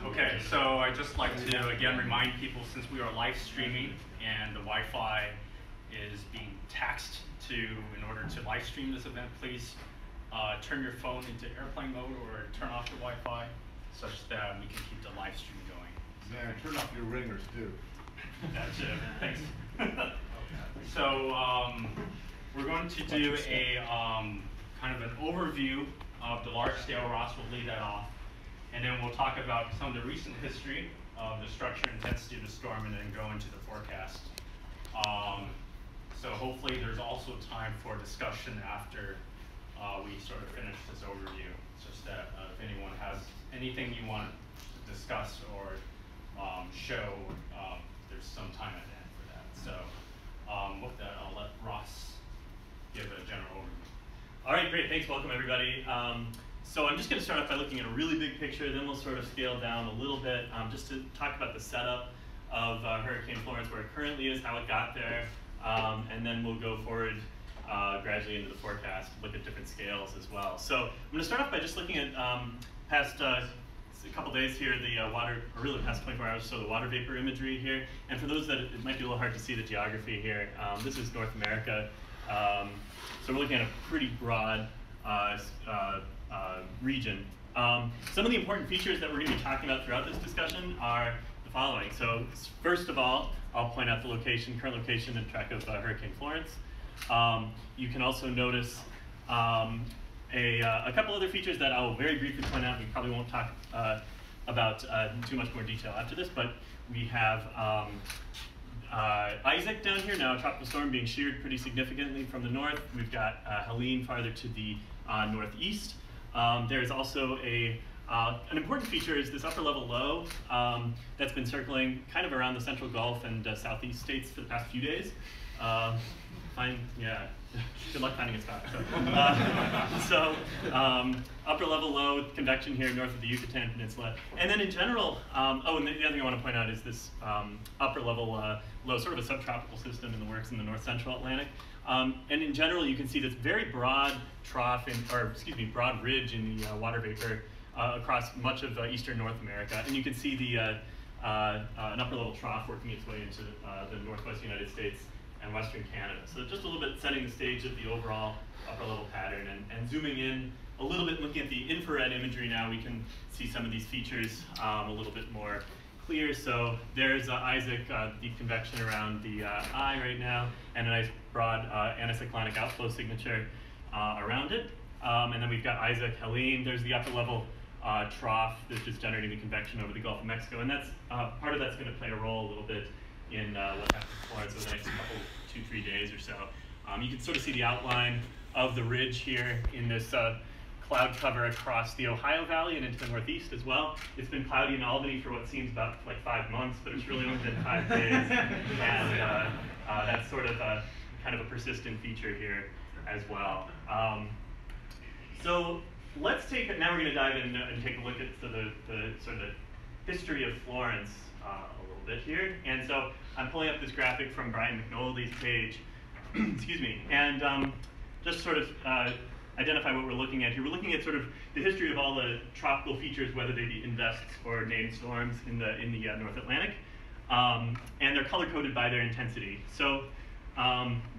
Okay, so I'd just like to again remind people, since we are live streaming and the Wi-Fi is being taxed in order to live stream this event, please turn your phone into airplane mode or turn off your Wi-Fi such that we can keep the live stream going. Yeah, turn off your ringers too. That's it, thanks. So we're going to do a kind of an overview of the large-scale ROS. We'll lead that off. And then we'll talk about some of the recent history of the structure and intensity of the storm and then go into the forecast. So hopefully there's also time for discussion after we sort of finish this overview, just that if anyone has anything you want to discuss or show, there's some time at the end for that. So with that, I'll let Ross give a general overview. All right, great, thanks, welcome everybody. So I'm just going to start off by looking at a really big picture, then we'll sort of scale down a little bit just to talk about the setup of Hurricane Florence, where it currently is, how it got there, and then we'll go forward gradually into the forecast, look at different scales as well. So I'm going to start off by just looking at past a couple days here, the water, or really past 24 hours, so the water vapor imagery here. And for those that it might be a little hard to see the geography here, this is North America. So we're looking at a pretty broad region. Some of the important features that we're going to be talking about throughout this discussion are the following. So first of all, I'll point out the location, current location and track of Hurricane Florence. You can also notice a couple other features that I'll very briefly point out. We probably won't talk about too much more detail after this, but we have Isaac down here, now a tropical storm being sheared pretty significantly from the north. We've got Helene farther to the northeast. There's also an important feature is this upper level low that's been circling kind of around the central Gulf and southeast states for the past few days. Good luck finding a spot. So upper level low convection here north of the Yucatan Peninsula. And then in general, and the other thing I want to point out is this upper level low, sort of a subtropical system in the works in the north central Atlantic. And in general, you can see this very broad trough, broad ridge in the water vapor across much of eastern North America. And you can see the an upper level trough working its way into the northwest United States and western Canada. So just a little bit setting the stage of the overall upper level pattern, and zooming in a little bit, looking at the infrared imagery now, we can see some of these features a little bit more clear. So there's Isaac, deep convection around the eye right now, and a nice broad anticyclonic outflow signature around it. And then we've got Isaac, Helene. There's the upper level trough that's just generating the convection over the Gulf of Mexico, and that's part of that's going to play a role a little bit in what happens in Florence over the next couple, 2-3 days or so. You can sort of see the outline of the ridge here in this cloud cover across the Ohio Valley and into the northeast as well. It's been cloudy in Albany for what seems about like 5 months, but it's really only been 5 days, and that's sort of kind of a persistent feature here as well. So let's take it, now we're going to dive in and take a look at the sort of the history of Florence a little bit here. And so I'm pulling up this graphic from Brian McNoldy's page, excuse me, and just sort of identify what we're looking at here. We're looking at sort of the history of all the tropical features, whether they be invests or named storms in the North Atlantic, and they're color-coded by their intensity. So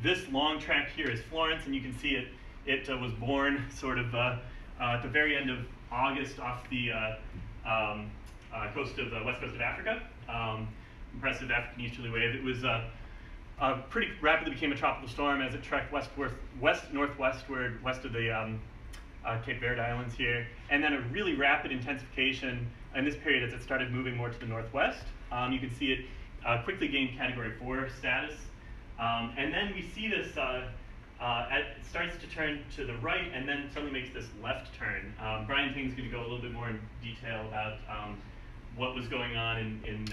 this long track here is Florence, and you can see it was born sort of at the very end of August off the coast of the west coast of Africa. Impressive African easterly wave. It was pretty rapidly became a tropical storm as it trekked west-northwestward, west of the Cape Verde Islands here, and then a really rapid intensification in this period as it started moving more to the northwest. You can see it quickly gained Category 4 status, and then we see this, it starts to turn to the right and then suddenly makes this left turn. Brian Tang is going to go a little bit more in detail about what was going on in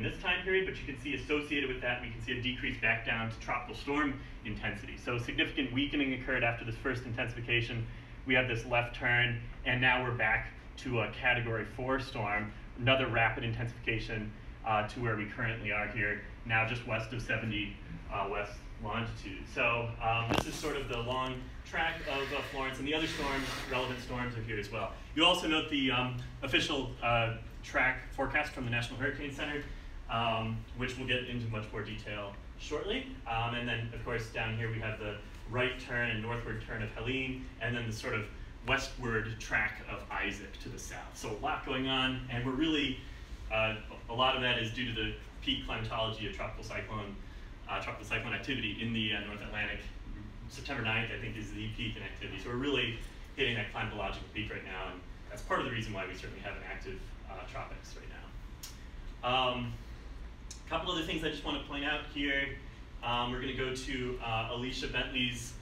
this time period, but you can see associated with that, we can see a decrease back down to tropical storm intensity. So significant weakening occurred after this first intensification. We have this left turn, and now we're back to a Category 4 storm, another rapid intensification to where we currently are here, now just west of 70 west longitude. So this is sort of the long track of Florence, and the other storms, relevant storms, are here as well. You also note the official track forecast from the National Hurricane Center, which we'll get into much more detail shortly. And then, of course, down here we have the right turn and northward turn of Helene, and then the sort of westward track of Isaac to the south. So a lot going on, and we're really, a lot of that is due to the peak climatology of tropical cyclone activity in the North Atlantic. September 9th, I think, is the peak in activity. So we're really hitting that climatological peak right now, and that's part of the reason why we certainly have an active tropics right now. A couple other things I just want to point out here. We're going to go to Alicia Bentley's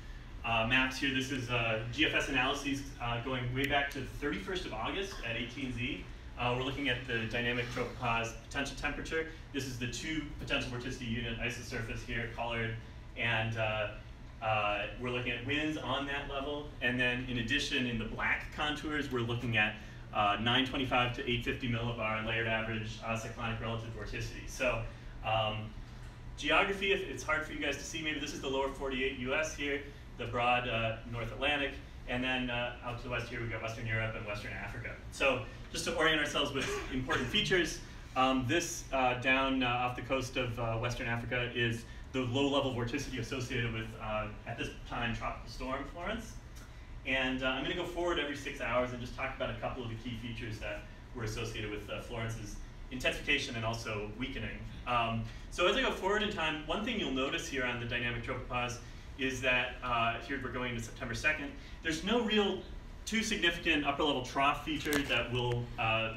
maps here. This is GFS Analysis going way back to the 31st of August at 18Z. We're looking at the dynamic tropopause potential temperature. This is the 2 potential vorticity unit isosurface here, colored, and we're looking at winds on that level. And then in addition, in the black contours, we're looking at 925 to 850 millibar layered average cyclonic relative vorticity. So geography, if it's hard for you guys to see, maybe this is the lower 48 US here, the broad North Atlantic, and then out to the west here we've got Western Europe and Western Africa. So just to orient ourselves with important features, this down off the coast of Western Africa is the low-level vorticity associated with, at this time, Tropical Storm Florence. And I'm going to go forward every 6 hours and just talk about a couple of the key features that were associated with Florence's intensification and also weakening. So as I go forward in time, one thing you'll notice here on the dynamic tropopause is that here we're going to September 2nd. There's no real too significant upper-level trough feature that will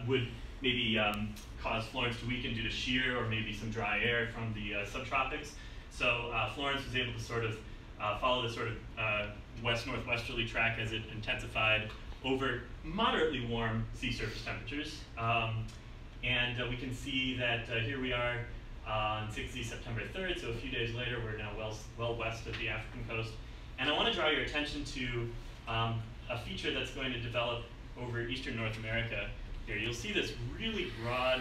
would maybe cause Florence to weaken due to shear or maybe some dry air from the subtropics. So Florence was able to sort of follow the sort of west-northwesterly track as it intensified over moderately warm sea surface temperatures. And we can see that here we are on 6Z September 3rd, so a few days later we're now well west of the African coast. And I want to draw your attention to a feature that's going to develop over eastern North America here. You'll see this really broad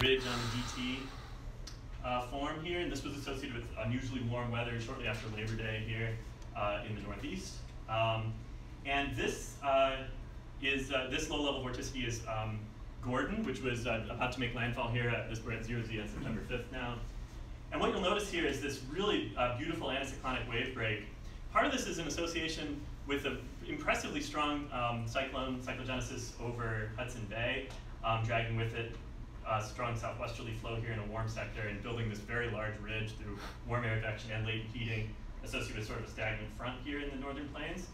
ridge on the DT form here, and this was associated with unusually warm weather shortly after Labor Day here in the Northeast. And this this low-level vorticity is Gordon, which was about to make landfall here at this, we're at 0Z on September 5th now. And what you'll notice here is this really beautiful anticyclonic wave break. Part of this is in association with an impressively strong cyclogenesis over Hudson Bay, dragging with it strong southwesterly flow here in a warm sector and building this very large ridge through warm air advection and latent heating associated with sort of a stagnant front here in the northern plains.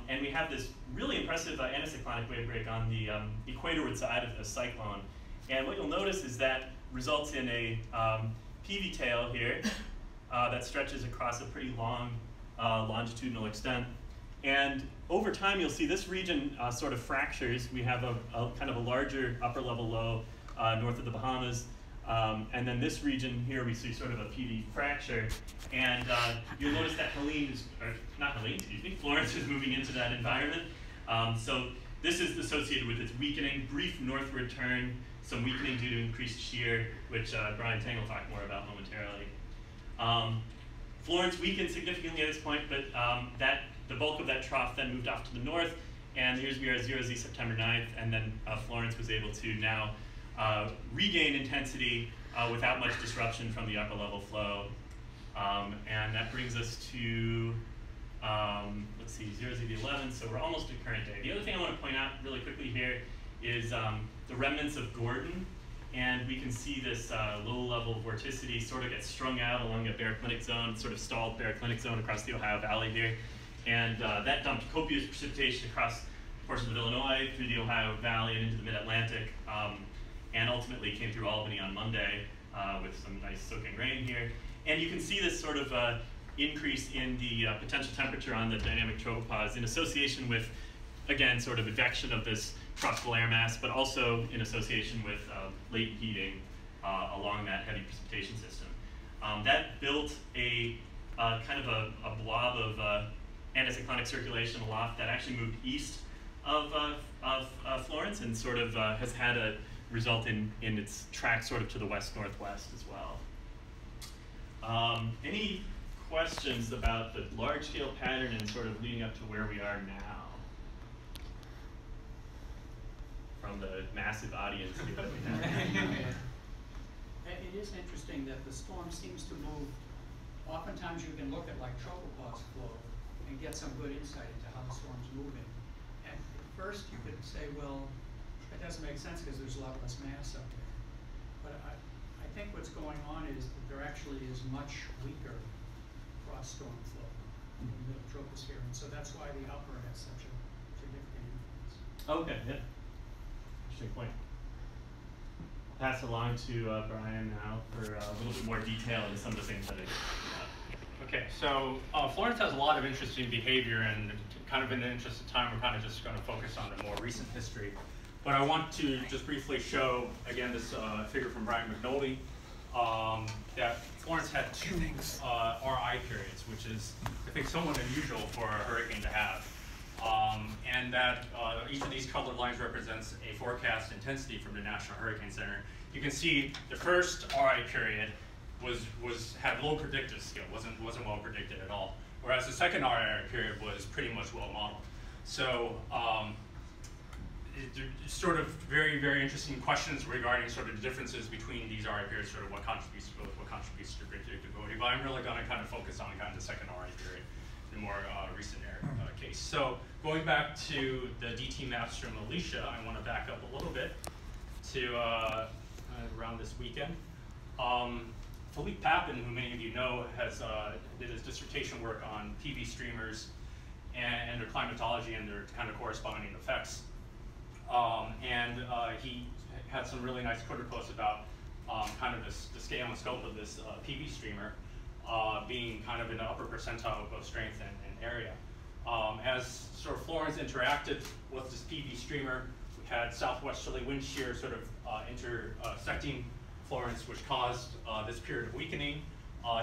And we have this really impressive anticyclonic wave break on the equatorward side of the cyclone. And what you'll notice is that results in a PV tail here that stretches across a pretty long longitudinal extent. And over time, you'll see this region sort of fractures. We have a kind of a larger upper level low north of the Bahamas. And then this region here, we see sort of a PV fracture. And you'll notice that Florence is moving into that environment. So this is associated with its weakening, brief northward turn, some weakening due to increased shear, which Brian Tang will talk more about momentarily. Florence weakened significantly at this point, but the bulk of that trough then moved off to the north. And here's we are at 0Z September 9th, and then Florence was able to now regain intensity without much disruption from the upper level flow. And that brings us to, let's see, 0Z the 11th, so we're almost at current day. The other thing I want to point out really quickly here is the remnants of Gordon. And we can see this low-level vorticity sort of get strung out along a baroclinic zone, sort of stalled baroclinic zone across the Ohio Valley here. And that dumped copious precipitation across portions of Illinois, through the Ohio Valley and into the mid-Atlantic, and ultimately came through Albany on Monday with some nice soaking rain here. And you can see this sort of increase in the potential temperature on the dynamic tropopause in association with, again, sort of advection of this tropical air mass, but also in association with latent heating along that heavy precipitation system. That built a kind of a blob of anticyclonic circulation aloft that actually moved east of Florence and sort of has had a result in its track sort of to the west-northwest as well. Any questions about the large-scale pattern and sort of leading up to where we are now? From the massive audience here that we have. It is interesting that the storm seems to move. Oftentimes you can look at like tropopause flow and get some good insight into how the storm's moving. And at first you could say, well, that doesn't make sense because there's a lot less mass up there. But I think what's going on is that there actually is much weaker cross-storm flow in the middle troposphere. And so that's why the upper has such a significant influence. Okay, yeah. Interesting point. Pass along to Brian now for a little bit more detail into some of the things that I Okay, so Florence has a lot of interesting behavior, and kind of in the interest of time, we're kind of just going to focus on the more recent history. But I want to just briefly show, again, this figure from Brian McNulty, that Florence had two RI periods, which is, I think, somewhat unusual for a hurricane to have. And that each of these colored lines represents a forecast intensity from the National Hurricane Center. You can see the first RI period had low predictive skill, wasn't well predicted at all, whereas the second RI period was pretty much well modeled. So it's sort of very, very interesting questions regarding sort of the differences between these RI periods, sort of what contributes to both, what contributes to predictability. But I'm really going to kind of focus on kind of the second RI period, the more recent case. So going back to the DT maps from Alicia, I want to back up a little bit to around this weekend. Philippe Papin, who many of you know, did his dissertation work on PV streamers and their climatology and their kind of corresponding effects. He had some really nice Twitter posts about kind of the scale and scope of this PV streamer being kind of in the upper percentile of both strength and area. As sort of Florence interacted with this PV streamer, we had southwesterly wind shear sort of intersecting Florence, which caused this period of weakening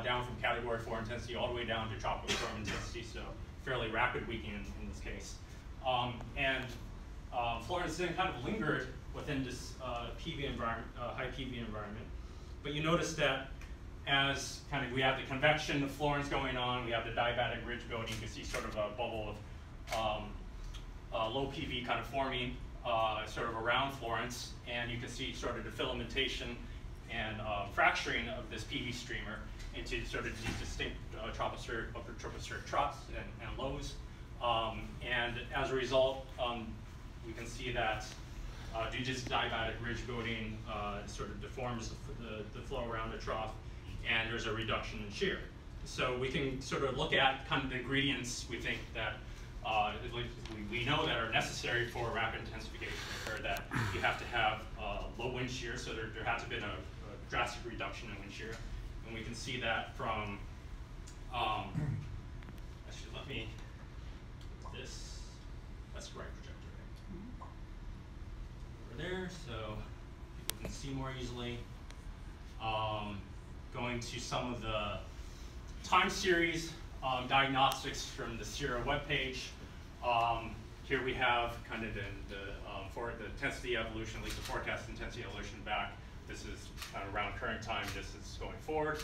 down from Category 4 intensity all the way down to tropical storm intensity, so fairly rapid weakening in this case. Florence then kind of lingered within this PV environment, high PV environment. But you notice that as kind of we have the convection of Florence going on, we have the diabatic ridge building, you can see sort of a bubble of low PV kind of forming sort of around Florence, and you can see sort of the filamentation and fracturing of this PV streamer into sort of these distinct tropospheric, upper tropospheric troughs and lows. And as a result, we can see that due to this diabatic ridge building, it sort of deforms the flow around the trough, and there's a reduction in shear. So we can sort of look at kind of the ingredients we think that we know that are necessary for rapid intensification to occur, that you have to have low wind shear, so there has to be a drastic reduction in wind shear. And we can see that from, actually let me, this, that's the right projector, right? Over there, so people can see more easily. Going to some of the time series diagnostics from the Sierra webpage. Here we have kind of for the intensity evolution, at least the forecast intensity evolution back. This is kind of around current time, this is going forward.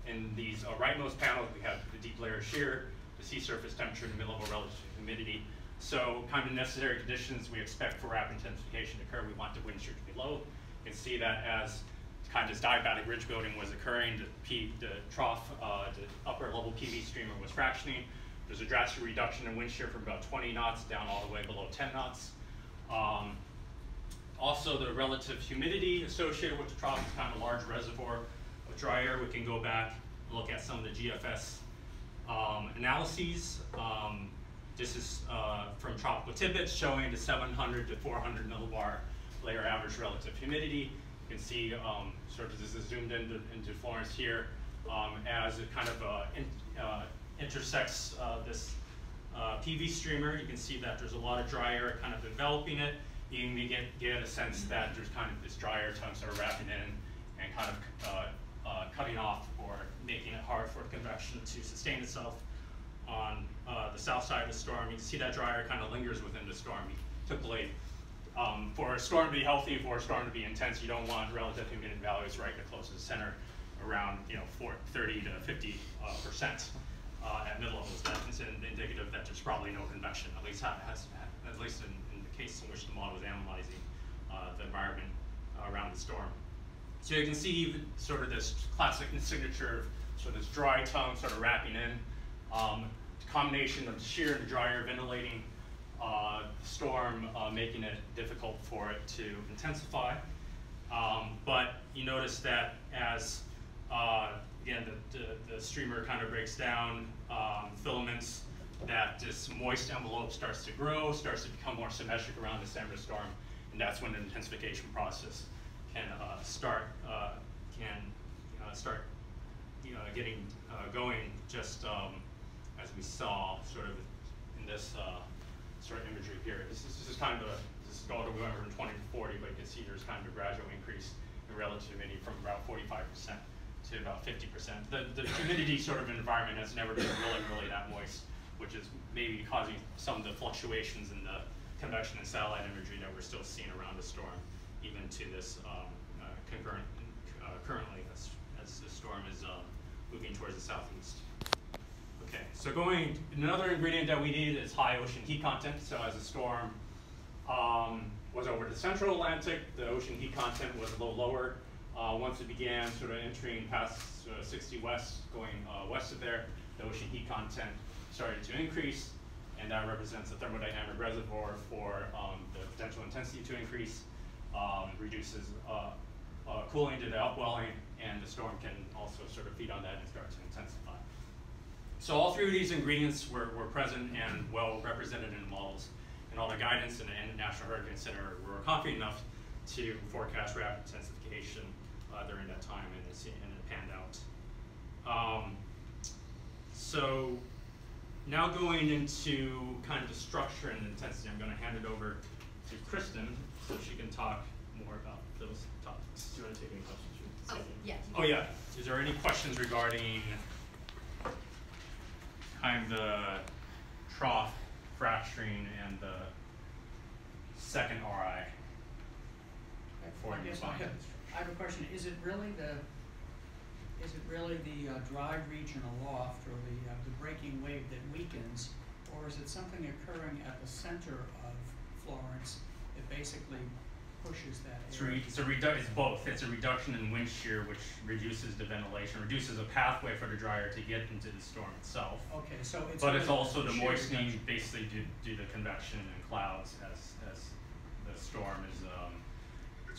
In these rightmost panels, we have the deep layer of shear, the sea surface temperature, and mid-level relative humidity. So kind of necessary conditions we expect for rapid intensification to occur. We want the wind shear to be low. You can see that as kind of this diabatic ridge building was occurring, the trough, the upper level PV streamer was fractioning. There's a drastic reduction in wind shear from about 20 knots down all the way below 10 knots. Also, the relative humidity associated with the trough is kind of a large reservoir of dry air. We can go back and look at some of the GFS analyses. This is from tropical tidbits showing the 700 to 400 millibar layer average relative humidity. You can see sort of this is zoomed into Florence here as it kind of intersects this PV streamer. You can see that there's a lot of dry air kind of enveloping it. You can get a sense that there's kind of this dry air tongue sort of wrapping in and kind of cutting off or making it hard for convection to sustain itself on the south side of the storm. You can see that dry air kind of lingers within the storm. Typically, for a storm to be healthy, for a storm to be intense, you don't want relative humidity values right close to the center, around 30 to 50% at mid levels. That's indicative that there's probably no convection, at least in the case in which the model was analyzing the environment around the storm. So you can see sort of this classic signature of sort of this dry tongue sort of wrapping in. Combination of shear and dry air ventilating the storm, making it difficult for it to intensify. But you notice that as, again, the streamer kind of breaks down, filaments, that this moist envelope starts to grow, starts to become more symmetric around the center of the storm, and that's when the intensification process can start getting going, just as we saw sort of in this sort of imagery here. This is kind of this is all the way over from 20 to 40, but you can see there's kind of a gradual increase in relativity from about 45% to about 50%. The humidity sort of environment has never been really that moist, which is maybe causing some of the fluctuations in the convection and satellite imagery that we're still seeing around the storm, even to this currently as the storm is moving towards the southeast. Okay, so another ingredient that we need is high ocean heat content. So as the storm was over the central Atlantic, the ocean heat content was a little lower. Once it began sort of entering past 60 west, going west of there, the ocean heat content started to increase, and that represents a thermodynamic reservoir for the potential intensity to increase, reduces cooling to the upwelling, and the storm can also sort of feed on that and start to intensify. So all three of these ingredients were present and well represented in the models, and all the guidance in the National Hurricane Center were confident enough to forecast rapid intensification during that time, and it panned out. So now going into kind of the structure and intensity, I'm going to hand it over to Kristen so she can talk more about those topics. Do you want to take any questions? Oh yeah. Is there any questions regarding kind of the trough fracturing and the second RI? I have a question. Is it really the dry region aloft, or the breaking wave that weakens, or is it something occurring at the center of Florence that basically pushes that area? It's both. It's a reduction in wind shear, which reduces the ventilation, reduces a pathway for the dryer to get into the storm itself. Okay, so it's. But it's also the moistening, basically due to convection and clouds, as the storm is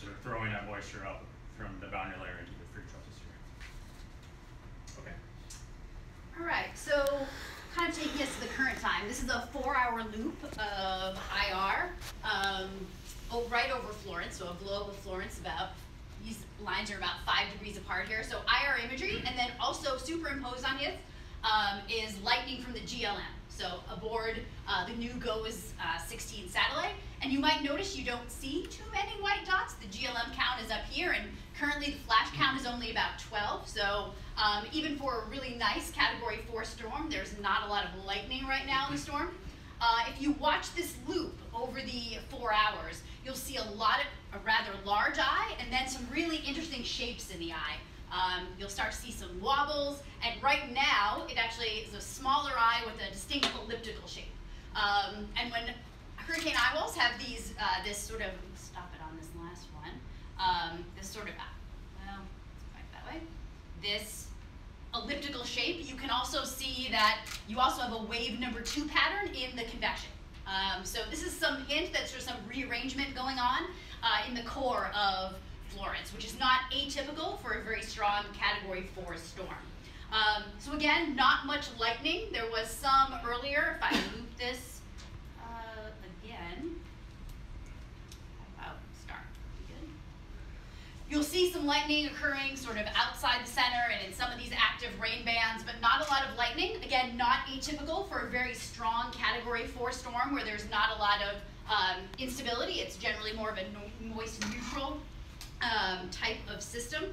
sort of throwing that moisture up from the boundary layer into the free troposphere. Okay. All right, so kind of taking us to the current time. This is a 4-hour loop of IR. Right over Florence, so a globe of Florence. These lines are about 5 degrees apart here. So IR imagery, and then also superimposed on it is lightning from the GLM. So aboard the new GOES 16 satellite, and you might notice you don't see too many white dots. The GLM count is up here, and currently the flash count is only about 12. So even for a really nice Category 4 storm, there's not a lot of lightning right now in the storm. If you watch this loop over the 4 hours, you'll see a rather large eye, and then some really interesting shapes in the eye. You'll start to see some wobbles, and right now it actually is a smaller eye with a distinct elliptical shape. And when hurricane eye walls have these, this sort of, stop it on this last one, this sort of, well, let's go back that way, this elliptical shape, you can also see that you also have a wave number 2 pattern in the convection. So this is some hint that there's some rearrangement going on in the core of Florence, which is not atypical for a very strong Category 4 storm. So again, not much lightning. There was some earlier. If I loop this again, start. Good. You'll see some lightning occurring sort of outside the center and in some of these active rain bands, but not a lot of lightning. Again, not atypical for a very strong Category 4 storm where there's not a lot of instability. It's generally more of a moist neutral type of system.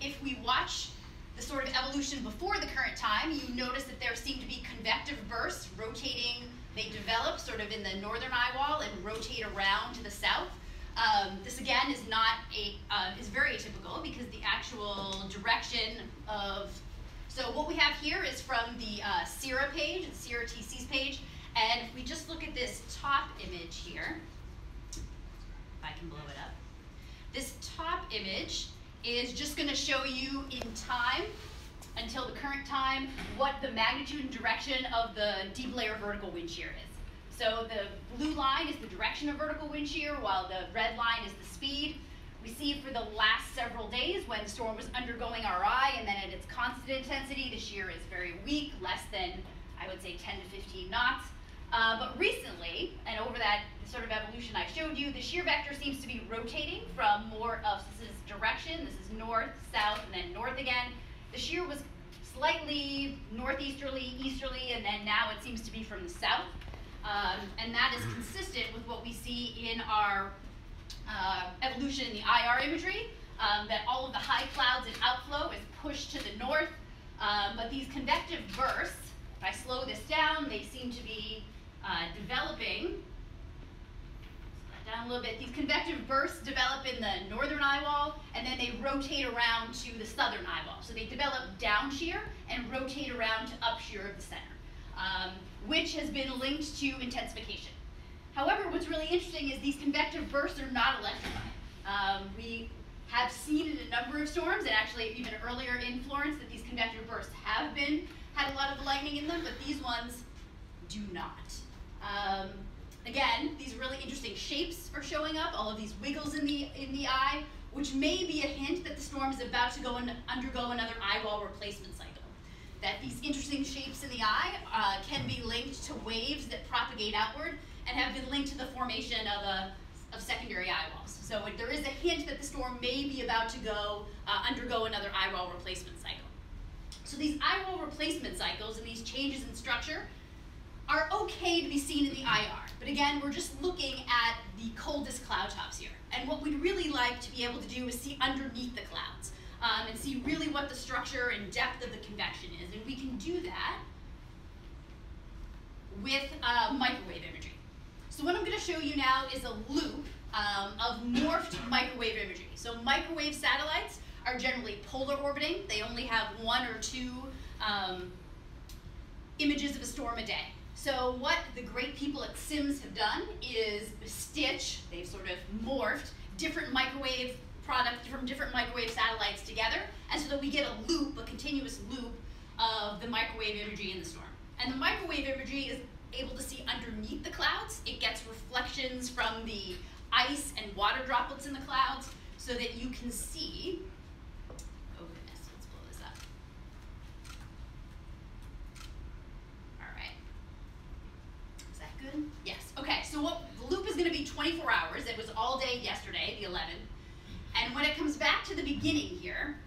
If we watch the sort of evolution before the current time, you notice that there seem to be convective bursts rotating. They develop sort of in the northern eye wall and rotate around to the south. This again is not is very atypical because the actual direction of, so what we have here is from the CIRA page, the CIRA TC's page, and if we just look at this top image here, if I can blow it up, this top image is just going to show you in time, until the current time, what the magnitude and direction of the deep layer vertical wind shear is. So the blue line is the direction of vertical wind shear, while the red line is the speed. We see for the last several days when the storm was undergoing RI, and then at its constant intensity, the shear is very weak, less than, I would say, 10 to 15 knots. But recently, and over that sort of evolution I showed you, the shear vector seems to be rotating from more of, this is direction, this is north, south, and then north again. The shear was slightly northeasterly, easterly, and then now it seems to be from the south. And that is consistent with what we see in our evolution in the IR imagery, that all of the high clouds and outflow is pushed to the north, but these convective bursts, if I slow this down, they seem to be developing, down a little bit, these convective bursts develop in the northern eye wall, and then they rotate around to the southern eye wall. So they develop down shear and rotate around to up shear of the center, which has been linked to intensification. However, what's really interesting is these convective bursts are not electrifying. We have seen in a number of storms, and actually even earlier in Florence, that these convective bursts have had a lot of lightning in them, but these ones do not. Again, these really interesting shapes are showing up, all of these wiggles in the eye, which may be a hint that the storm is about to undergo another eye wall replacement cycle. That these interesting shapes in the eye can be linked to waves that propagate outward and have been linked to the formation of secondary eye walls. So there is a hint that the storm may be about to undergo another eye wall replacement cycle. So these eye wall replacement cycles and these changes in structure are okay to be seen in the IR. But again, we're just looking at the coldest cloud tops here. And what we'd really like to be able to do is see underneath the clouds and see really what the structure and depth of the convection is. And we can do that with microwave imagery. So what I'm going to show you now is a loop of morphed microwave imagery. So microwave satellites are generally polar orbiting. They only have 1 or 2 images of a storm a day. So what the great people at SIMS have done is they've sort of morphed different microwave products from different microwave satellites together, and so that we get a loop, a continuous loop of the microwave imagery in the storm. And the microwave imagery is able to see underneath the clouds. It gets reflections from the ice and water droplets in the clouds so that you can see, oh goodness, let's blow this up. All right, is that good? Yes, okay, so the loop is gonna be 24 hours. It was all day yesterday, the 11th. And when it comes back to the beginning here,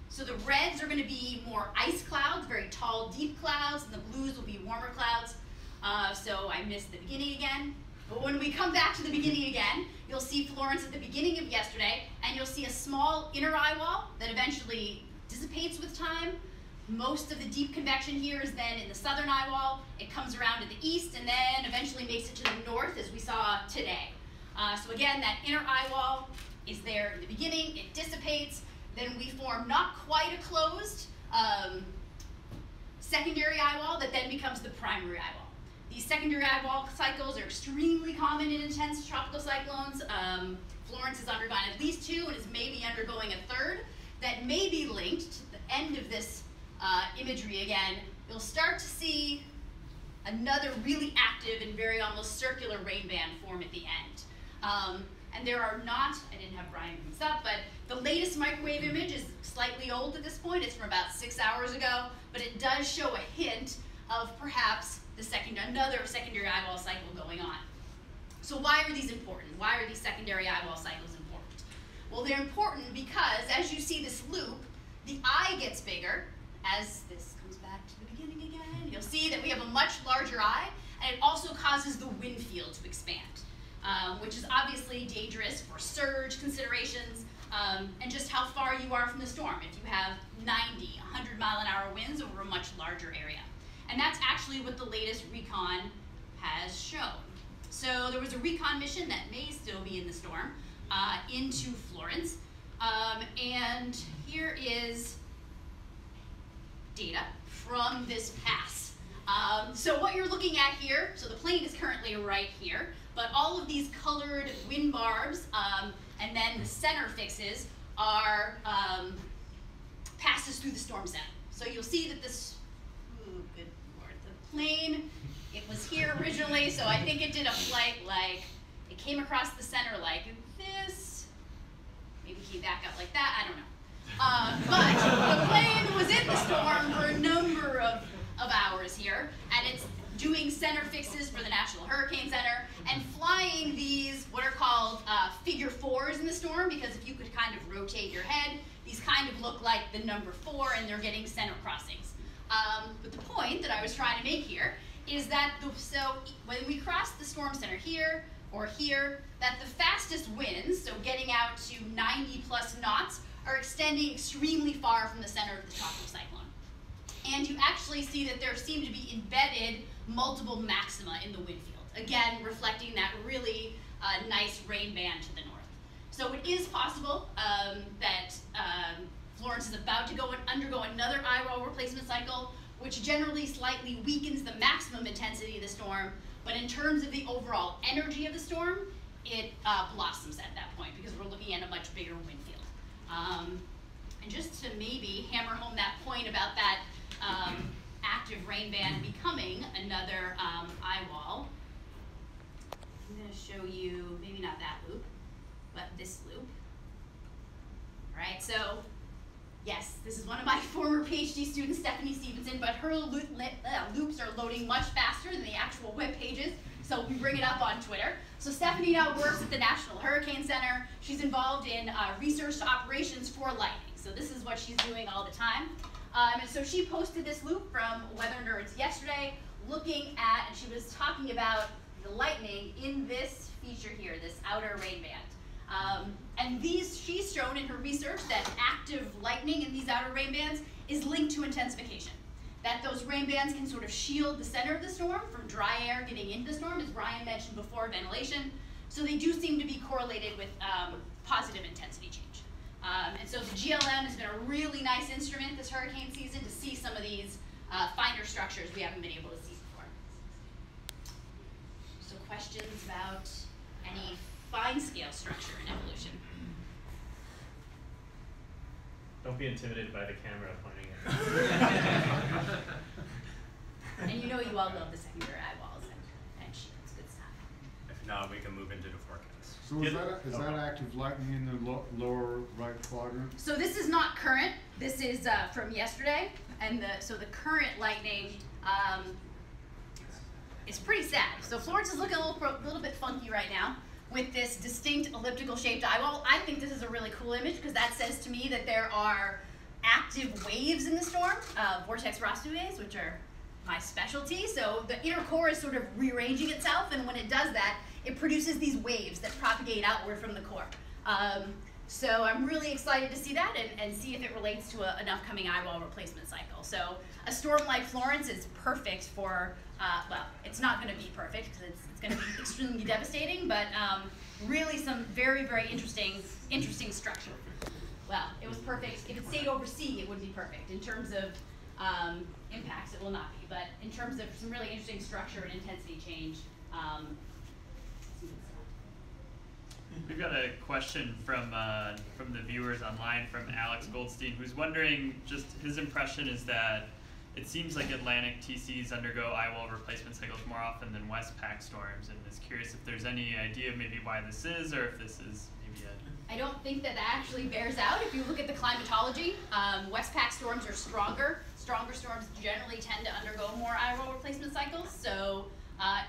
so the reds are going to be more ice clouds, very tall, deep clouds, and the blues will be warmer clouds. So I missed the beginning again. But when we come back to the beginning again, you'll see Florence at the beginning of yesterday, and you'll see a small inner eye wall that eventually dissipates with time. Most of the deep convection here is then in the southern eye wall. It comes around to the east, and then eventually makes it to the north, as we saw today. So again, that inner eye wall is there in the beginning, it dissipates, then we form not quite a closed secondary eye wall that then becomes the primary eye wall. These secondary eye wall cycles are extremely common in intense tropical cyclones. Florence has undergone at least 2 and is maybe undergoing a 3rd that may be linked to the end of this imagery again. You'll start to see another really active and very almost circular rain band form at the end. And there are not, I didn't have Brian bring this up, but the latest microwave image is slightly old at this point. It's from about 6 hours ago, but it does show a hint of perhaps another secondary eye wall cycle going on. So why are these important? Why are these secondary eye wall cycles important? Well, they're important because as you see this loop, the eye gets bigger. As this comes back to the beginning again, you'll see that we have a much larger eye, and it also causes the wind field to expand. Which is obviously dangerous for surge considerations and just how far you are from the storm if you have 90, 100-mile-an-hour winds over a much larger area. And that's actually what the latest recon has shown. So there was a recon mission that may still be in the storm into Florence And here is data from this pass. So what you're looking at here, so the plane is currently right here, but all of these colored wind barbs and then the center fixes are passes through the storm center. So you'll see that this, ooh, good lord, the plane, it was here originally, so I think it did a flight like, it came across the center like this, maybe came back up like that, I don't know. But the plane was in the storm for a number of hours here, and it's doing center fixes for the National Hurricane Center and flying these what are called figure 4s in the storm, because if you could kind of rotate your head, these kind of look like the number 4 and they're getting center crossings. But the point that I was trying to make here is that so when we cross the storm center here or here, that the fastest winds, so getting out to 90 plus knots, are extending extremely far from the center of the tropical cyclone. And you actually see that there seem to be embedded multiple maxima in the wind field, again reflecting that really nice rain band to the north. So it is possible that Florence is about to undergo another eye wall replacement cycle, which generally slightly weakens the maximum intensity of the storm, but in terms of the overall energy of the storm, it blossoms at that point because we're looking at a much bigger wind field. And just to maybe hammer home that point about that active rain band becoming another eye wall, I'm going to show you, maybe not that loop, but this loop. All right, so yes, this is one of my former PhD students, Stephanie Stevenson, but her loops are loading much faster than the actual web pages, so we bring it up on Twitter. So Stephanie now works at the National Hurricane Center. She's involved in research operations for lightning. So this is what she's doing all the time. And so she posted this loop from Weather Nerds yesterday, looking at, and she was talking about the lightning in this feature here, this outer rain band. And she's shown in her research that active lightning in these outer rain bands is linked to intensification. That those rain bands can sort of shield the center of the storm from dry air getting into the storm, as Brian mentioned before, ventilation. So they do seem to be correlated with positive intensity change. And so the GLM has been a really nice instrument this hurricane season to see some of these finer structures we haven't been able to see before. So questions about any fine scale structure in evolution? Don't be intimidated by the camera pointing at you. And you know you all love the secondary eye walls and shields, good stuff. If not, we can move into the forecast. So is that active lightning in the lower right quadrant? So this is not current. This is from yesterday, and so the current lightning is pretty sad. So Florence is looking a little bit funky right now with this distinct elliptical shaped eye wall. I think this is a really cool image because that says to me that there are active waves in the storm, vortex Rostuves, which are my specialty. So the inner core is sort of rearranging itself, and when it does that, it produces these waves that propagate outward from the core. So I'm really excited to see that and see if it relates to an upcoming eye wall replacement cycle. So a storm like Florence is perfect for, well, it's not going to be perfect because it's going to be extremely devastating, but really some very, very interesting structure. Well, it was perfect. If it stayed over sea, it wouldn't be perfect. In terms of impacts, it will not be. But in terms of some really interesting structure and intensity change, we've got a question from the viewers online from Alex Goldstein, who's wondering, just his impression is that it seems like Atlantic TCs undergo eye wall replacement cycles more often than Westpac storms, and is curious if there's any idea maybe why this is, or if this is maybe I don't think that actually bears out. If you look at the climatology, Westpac storms are stronger. Stronger storms generally tend to undergo more eye wall replacement cycles. So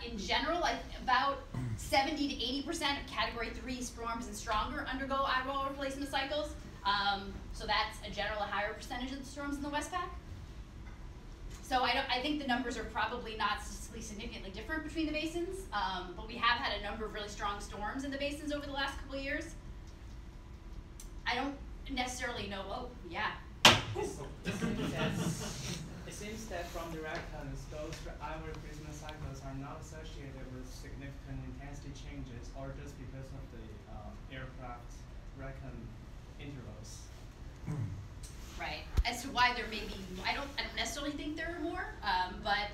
in general, about 70 to 80% of Category 3 storms and stronger undergo eye wall replacement cycles. So that's a higher percentage of the storms in the Westpac. So I think the numbers are probably not statistically significantly different between the basins, but we have had a number of really strong storms in the basins over the last couple of years. I don't necessarily know, oh, yeah. It seems that from the records, those eye wall replacement cycles are not associated with significant intensity changes, or just because of the aircraft reckon intervals. Right. As to why there may be, I don't necessarily think there are more, but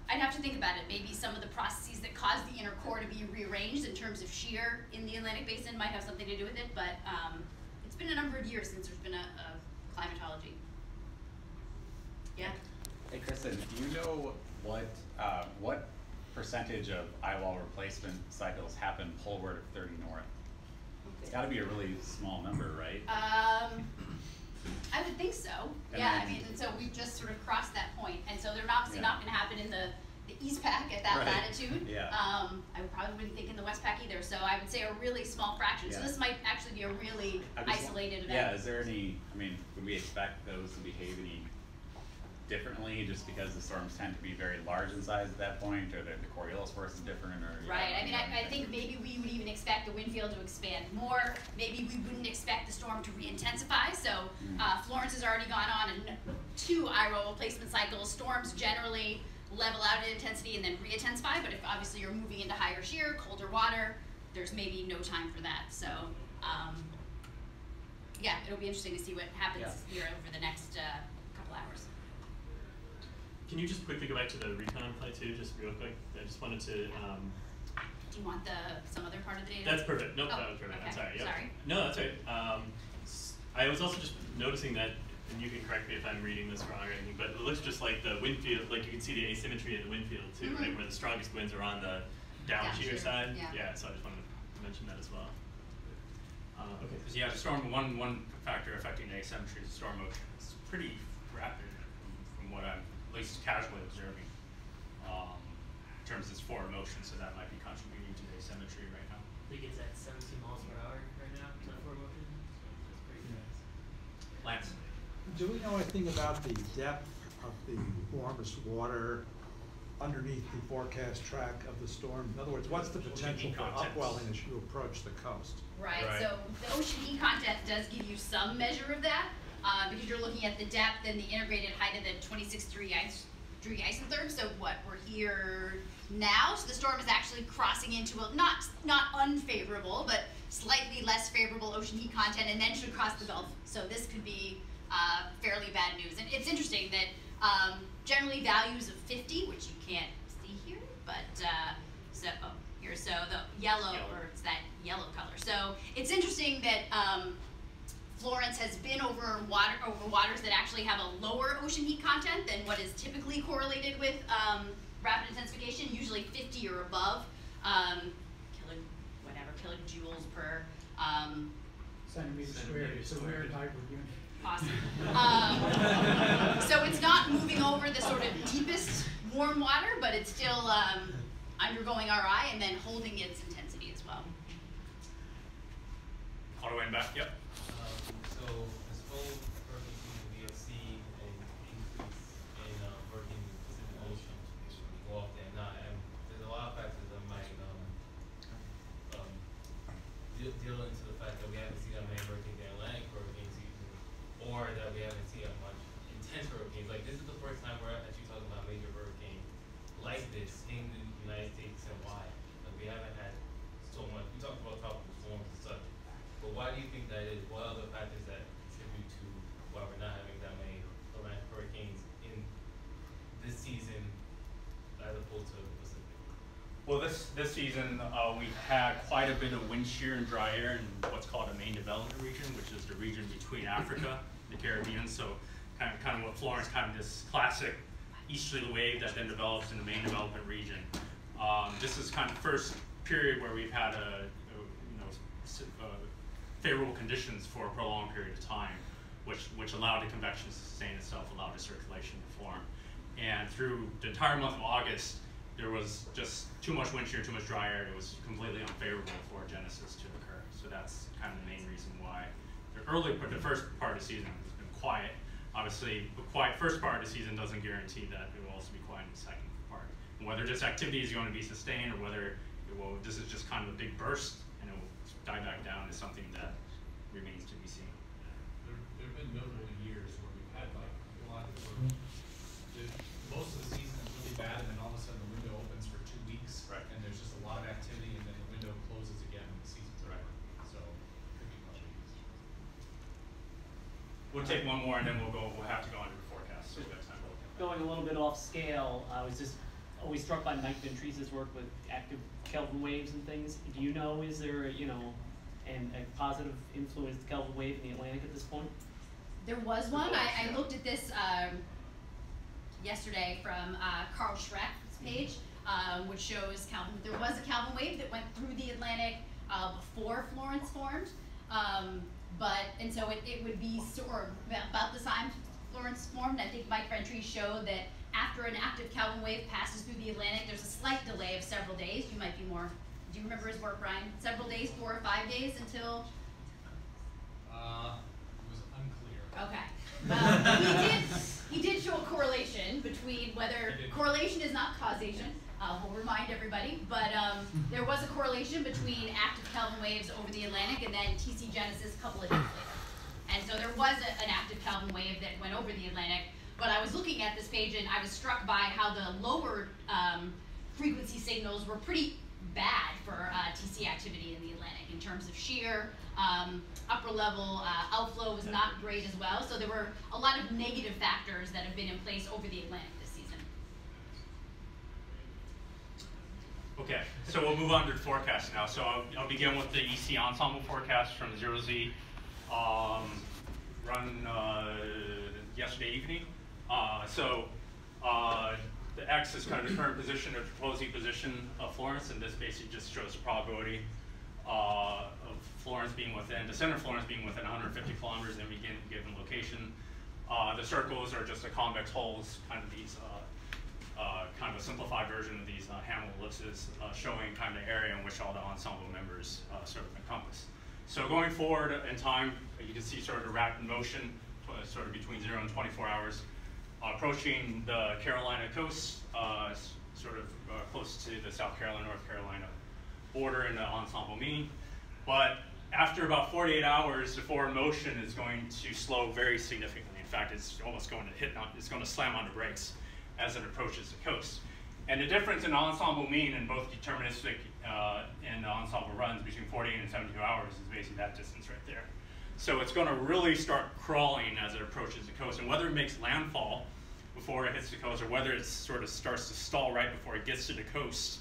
I'd have to think about it. Maybe some of the processes that cause the inner core to be rearranged in terms of shear in the Atlantic Basin might have something to do with it, but it's been a number of years since there's been a climatology. Yeah? Hey Kristen, do you know what percentage of eye wall replacement cycles happen poleward of 30 north? It's got to be a really small number, right? I would think so. And yeah, then, I mean, and so we've just sort of crossed that point, and so they're obviously Yeah. not going to happen in the East Pack at that Right. latitude. Yeah. I probably wouldn't think in the West Pack either. So I would say a really small fraction. So Yeah. this might actually be a really I just isolated event. Yeah, is there any, I mean, would we expect those to behave any differently just because the storms tend to be very large in size at that point, or the Coriolis force is different, or? Right, I mean, I think maybe we would even expect the wind field to expand more. Maybe we wouldn't expect the storm to re-intensify. So Florence has already gone on in 2 eye roll replacement cycles. Storms generally level out in intensity and then re-intensify, but if obviously you're moving into higher shear, colder water, there's maybe no time for that. So yeah, it'll be interesting to see what happens here over the next couple hours. Can you just quickly go back to the recon play too, just real quick? I just wanted to. Do you want some other part of the data? That's perfect. Nope, Oh, that was perfect. okay. I'm sorry. Yep. Sorry. No, that's right. I was also just noticing that, and you can correct me if I'm reading this wrong or anything, but it looks just like the wind field, like you can see the asymmetry in the wind field too, right? Where the strongest winds are on the down shear side. Yeah. So I just wanted to mention that as well. Okay. Because yeah, the storm, one factor affecting the asymmetry is the storm motion. It's pretty rapid from what I'm at least casually observing in terms of its forward motion, so that might be contributing to the asymmetry right now. I think it's at 17 miles per hour right now, is that forward motion? That's pretty fast. Lance? Do we know anything about the depth of the warmest water underneath the forecast track of the storm? In other words, what's the potential for upwelling as you approach the coast? Right, so the ocean heat content does give you some measure of that, because you're looking at the depth and the integrated height of the 26-degree isotherm. So what, we're here now, so the storm is actually crossing into a not unfavorable, but slightly less favorable ocean heat content, and then should cross the Gulf. So this could be fairly bad news. And it's interesting that generally values of 50, which you can't see here, but so the yellow, or it's that yellow color. So it's interesting that Florence has been over waters that actually have a lower ocean heat content than what is typically correlated with rapid intensification, usually 50 or above kilojoules per Centimeters squared. It's a weird hybrid unit. Awesome. So it's not moving over the sort of deepest warm water, but it's still undergoing RI and then holding its intensity as well. All the way back, yep. So this whole hurricane season, we have seen an increase in hurricane in the Pacific Ocean go off there. Now, there's a lot of factors that might deal into the fact that we haven't seen that many hurricanes in the Atlantic hurricane season, or that we haven't seen that much intense hurricanes. Like, this is the first time we're actually talking about major hurricane like this in the United States and why. Like, we haven't had so much. We talked about tropical storms and such, but why do you think that is? What other factors that contribute to why we're not having that many Atlantic hurricanes in this season as opposed to the Pacific? Well, this season we've had quite a bit of wind shear and dry air in what's called a main development region, which is the region between Africa and the Caribbean. So kind of what Florence, kind of this classic easterly wave that then develops in the main development region. This is kind of the first period where we've had favorable conditions for a prolonged period of time, which allowed the convection to sustain itself, allowed the circulation to form. And through the entire month of August, there was just too much wind shear, too much dry air. It was completely unfavorable for genesis to occur. So that's kind of the main reason why the first part of the season has been quiet. Obviously, the quiet first part of the season doesn't guarantee that it will also be quiet in the second part. And whether this activity is going to be sustained or whether this is just kind of a big burst and it will die back down is something that remains to be seen. There have been notable years where we've had like a lot of most of the season is really bad, and then all of a sudden the window opens for 2 weeks, right? And there's just a lot of activity, and then the window closes again, and the season's over. So it could be a couple of years. We'll take one more and then we'll have to go into the forecast. So we got time to look at that. Going a little bit off scale, I was just always struck by Mike Ventrese's work with active Kelvin waves and things. Do you know, is there, a positive influence Kelvin wave in the Atlantic at this point? There was one. I looked at this yesterday from Carl Schreck's page, which shows Kelvin. There was a Kelvin wave that went through the Atlantic before Florence formed, and so it would be about the time Florence formed. I think Mike Ventrese showed that after an active Kelvin wave passes through the Atlantic, there's a slight delay of several days. You might be more. Do you remember his work, Brian? Several days, 4 or 5 days until. It was unclear. Okay. Well, he did show a correlation between whether correlation is not causation. We'll remind everybody, but there was a correlation between active Kelvin waves over the Atlantic and then TC genesis a couple of days later. And so there was an active Kelvin wave that went over the Atlantic. But I was looking at this page and I was struck by how the lower frequency signals were pretty bad for TC activity in the Atlantic in terms of shear. Upper level outflow was not great as well. So there were a lot of negative factors that have been in place over the Atlantic this season. Okay, so we'll move on to the forecast now. So I'll begin with the EC Ensemble forecast from 0Z, run yesterday evening. The X is kind of the current position or proposed position of Florence, and this basically just shows the probability of Florence being within, the center of Florence being within 150 kilometers in any given location. The circles are just the convex holes, kind of these, kind of a simplified version of these Hamel ellipses, showing kind of the area in which all the ensemble members sort of encompass. So going forward in time, you can see sort of the rapid motion, sort of between 0 and 24 hours, approaching the Carolina coast, sort of close to the South Carolina, North Carolina border in the ensemble mean. But after about 48 hours, the forward motion is going to slow very significantly. In fact, it's almost going to it's going to slam on the brakes as it approaches the coast. And the difference in ensemble mean in both deterministic and ensemble runs between 48 and 72 hours is basically that distance right there. So it's going to really start crawling as it approaches the coast. And whether it makes landfall before it hits the coast or whether it sort of starts to stall right before it gets to the coast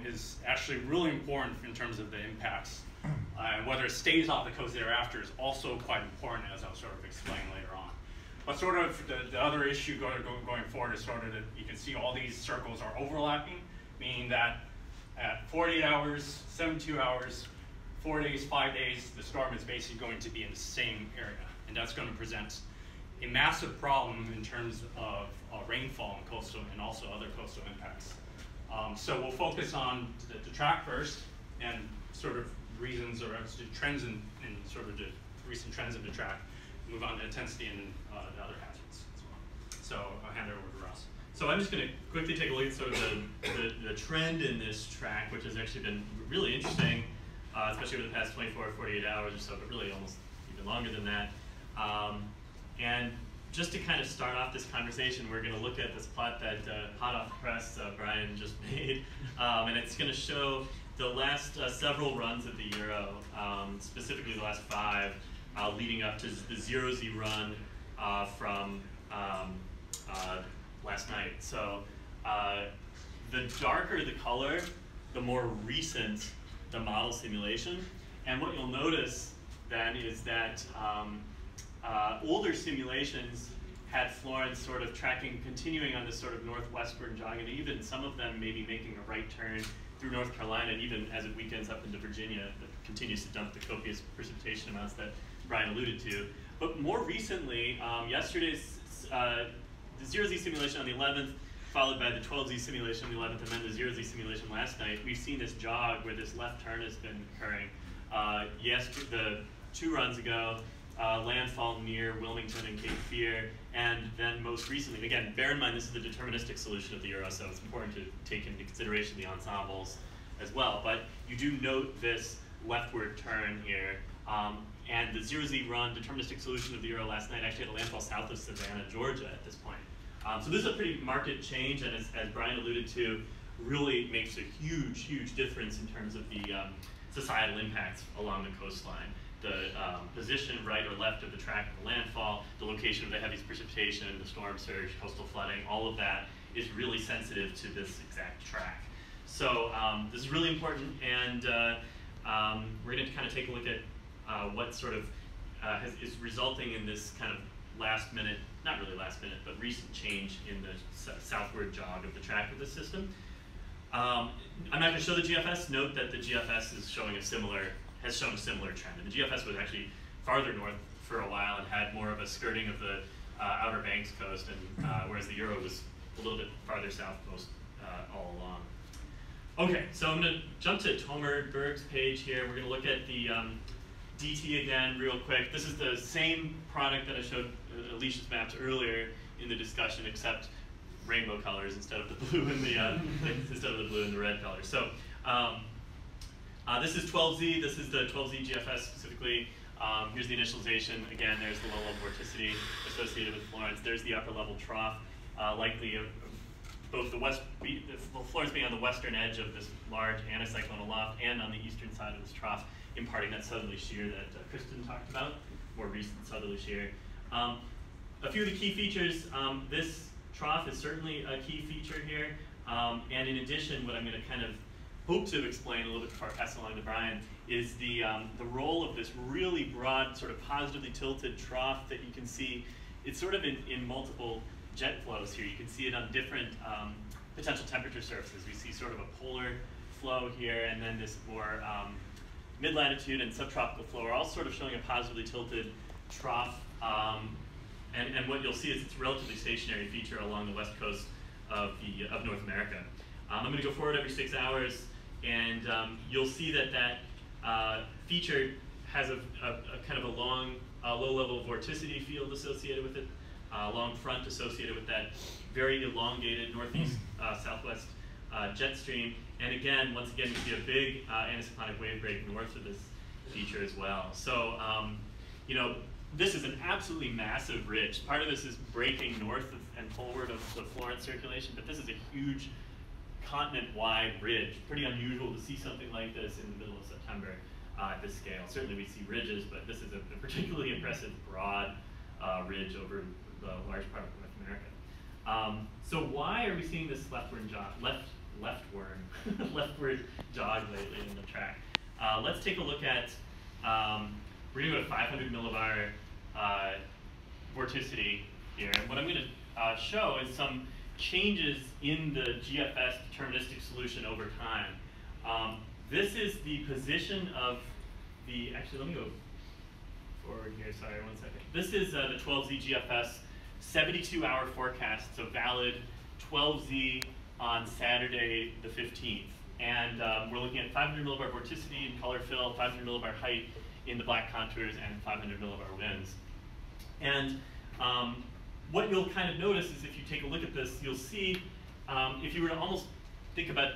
is actually really important in terms of the impacts. Whether it stays off the coast thereafter is also quite important, as I'll sort of explain later on. But sort of the other issue going forward is sort of that you can see all these circles are overlapping, meaning that at 48 hours, 72 hours, 4 days, 5 days, the storm is basically going to be in the same area. And that's going to present a massive problem in terms of rainfall and coastal and also other coastal impacts. So we'll focus on the track first and sort of reasons or trends in sort of the recent trends of the track. Move on to intensity and the other hazards as well. So I'll hand it over to Ross. So I'm just going to quickly take a look at sort of the trend in this track, which has actually been really interesting, especially over the past 24 or 48 hours or so, but really almost even longer than that. And just to kind of start off this conversation, we're going to look at this plot that hot off the press Brian just made, and it's going to show the last several runs of the Euro, specifically the last 5, leading up to the 0Z run from last night. So the darker the color, the more recent the model simulation. And what you'll notice then is that older simulations had Florence sort of continuing on this sort of northwestward jog, and even some of them maybe making a right turn through North Carolina, and even as it weekends up into Virginia, that continues to dump the copious precipitation amounts that Brian alluded to. But more recently, yesterday's the 0Z simulation on the 11th, followed by the 12Z simulation on the 11th, and then the 0Z simulation last night, we've seen this jog where this left turn has been occurring. The 2 runs ago, landfall near Wilmington and Cape Fear, and then most recently, again, bear in mind this is the deterministic solution of the Euro, so it's important to take into consideration the ensembles as well. But you do note this leftward turn here, and the 0Z run deterministic solution of the Euro last night actually had a landfall south of Savannah, Georgia at this point. So this is a pretty marked change, and as Brian alluded to, really makes a huge, huge difference in terms of the societal impacts along the coastline. position right or left of the track of the landfall, the location of the heavy precipitation, the storm surge, coastal flooding, all of that is really sensitive to this exact track. So this is really important, and we're going to kind of take a look at what sort of is resulting in this kind of last minute, not really last minute, but recent change in the southward jog of the track of the system. I'm not going to show the GFS. Note that the GFS is showing has shown a similar trend. And the GFS was actually farther north for a while and had more of a skirting of the Outer Banks coast, and whereas the Euro was a little bit farther south most all along. Okay, so I'm going to jump to Tomer Berg's page here. We're going to look at the DT again real quick. This is the same product that I showed Alicia's maps earlier in the discussion, except rainbow colors instead of the blue and the red colors. So this is 12Z. This is the 12Z GFS specifically. Here's the initialization. Again, there's the low level vorticity associated with Florence. There's the upper level trough, likely both the Florence being on the western edge of this large anticyclone aloft and on the eastern side of this trough, imparting that southerly shear that Kristen talked about, more recent southerly shear. A few of the key features, this trough is certainly a key feature here, and in addition, what I'm going to kind of hope to explain a little bit before I pass along to Brian is the role of this really broad, sort of positively tilted trough that you can see. It's sort of in multiple jet flows here. You can see it on different potential temperature surfaces. We see sort of a polar flow here, and then this more mid-latitude and subtropical flow are all sort of showing a positively tilted trough. And what you'll see is it's a relatively stationary feature along the west coast of North America. I'm going to go forward every 6 hours, and you'll see that feature has a kind of a long, low-level vorticity field associated with it, long front associated with that very elongated northeast southwest jet stream. And again, once again, you see a big anticyclonic wave break north of this feature as well. So, you know, this is an absolutely massive ridge. Part of this is breaking north and forward of the Florence circulation, but this is a huge continent-wide ridge. Pretty unusual to see something like this in the middle of September at this scale. Certainly we see ridges, but this is a particularly impressive broad ridge over the large part of North America. So why are we seeing this leftward jog lately in the track? Let's take a look at, we're going to go to 500 millibar vorticity here. And what I'm going to show is some changes in the GFS deterministic solution over time. This is the position of the, actually let me go forward here, sorry, 1 second. This is the 12Z GFS 72-hour forecast, so valid 12Z on Saturday the 15th. And we're looking at 500 millibar vorticity in color fill, 500 millibar height in the black contours, and 500 millibar winds. And what you'll kind of notice is if you take a look at this, you'll see, if you were to almost think about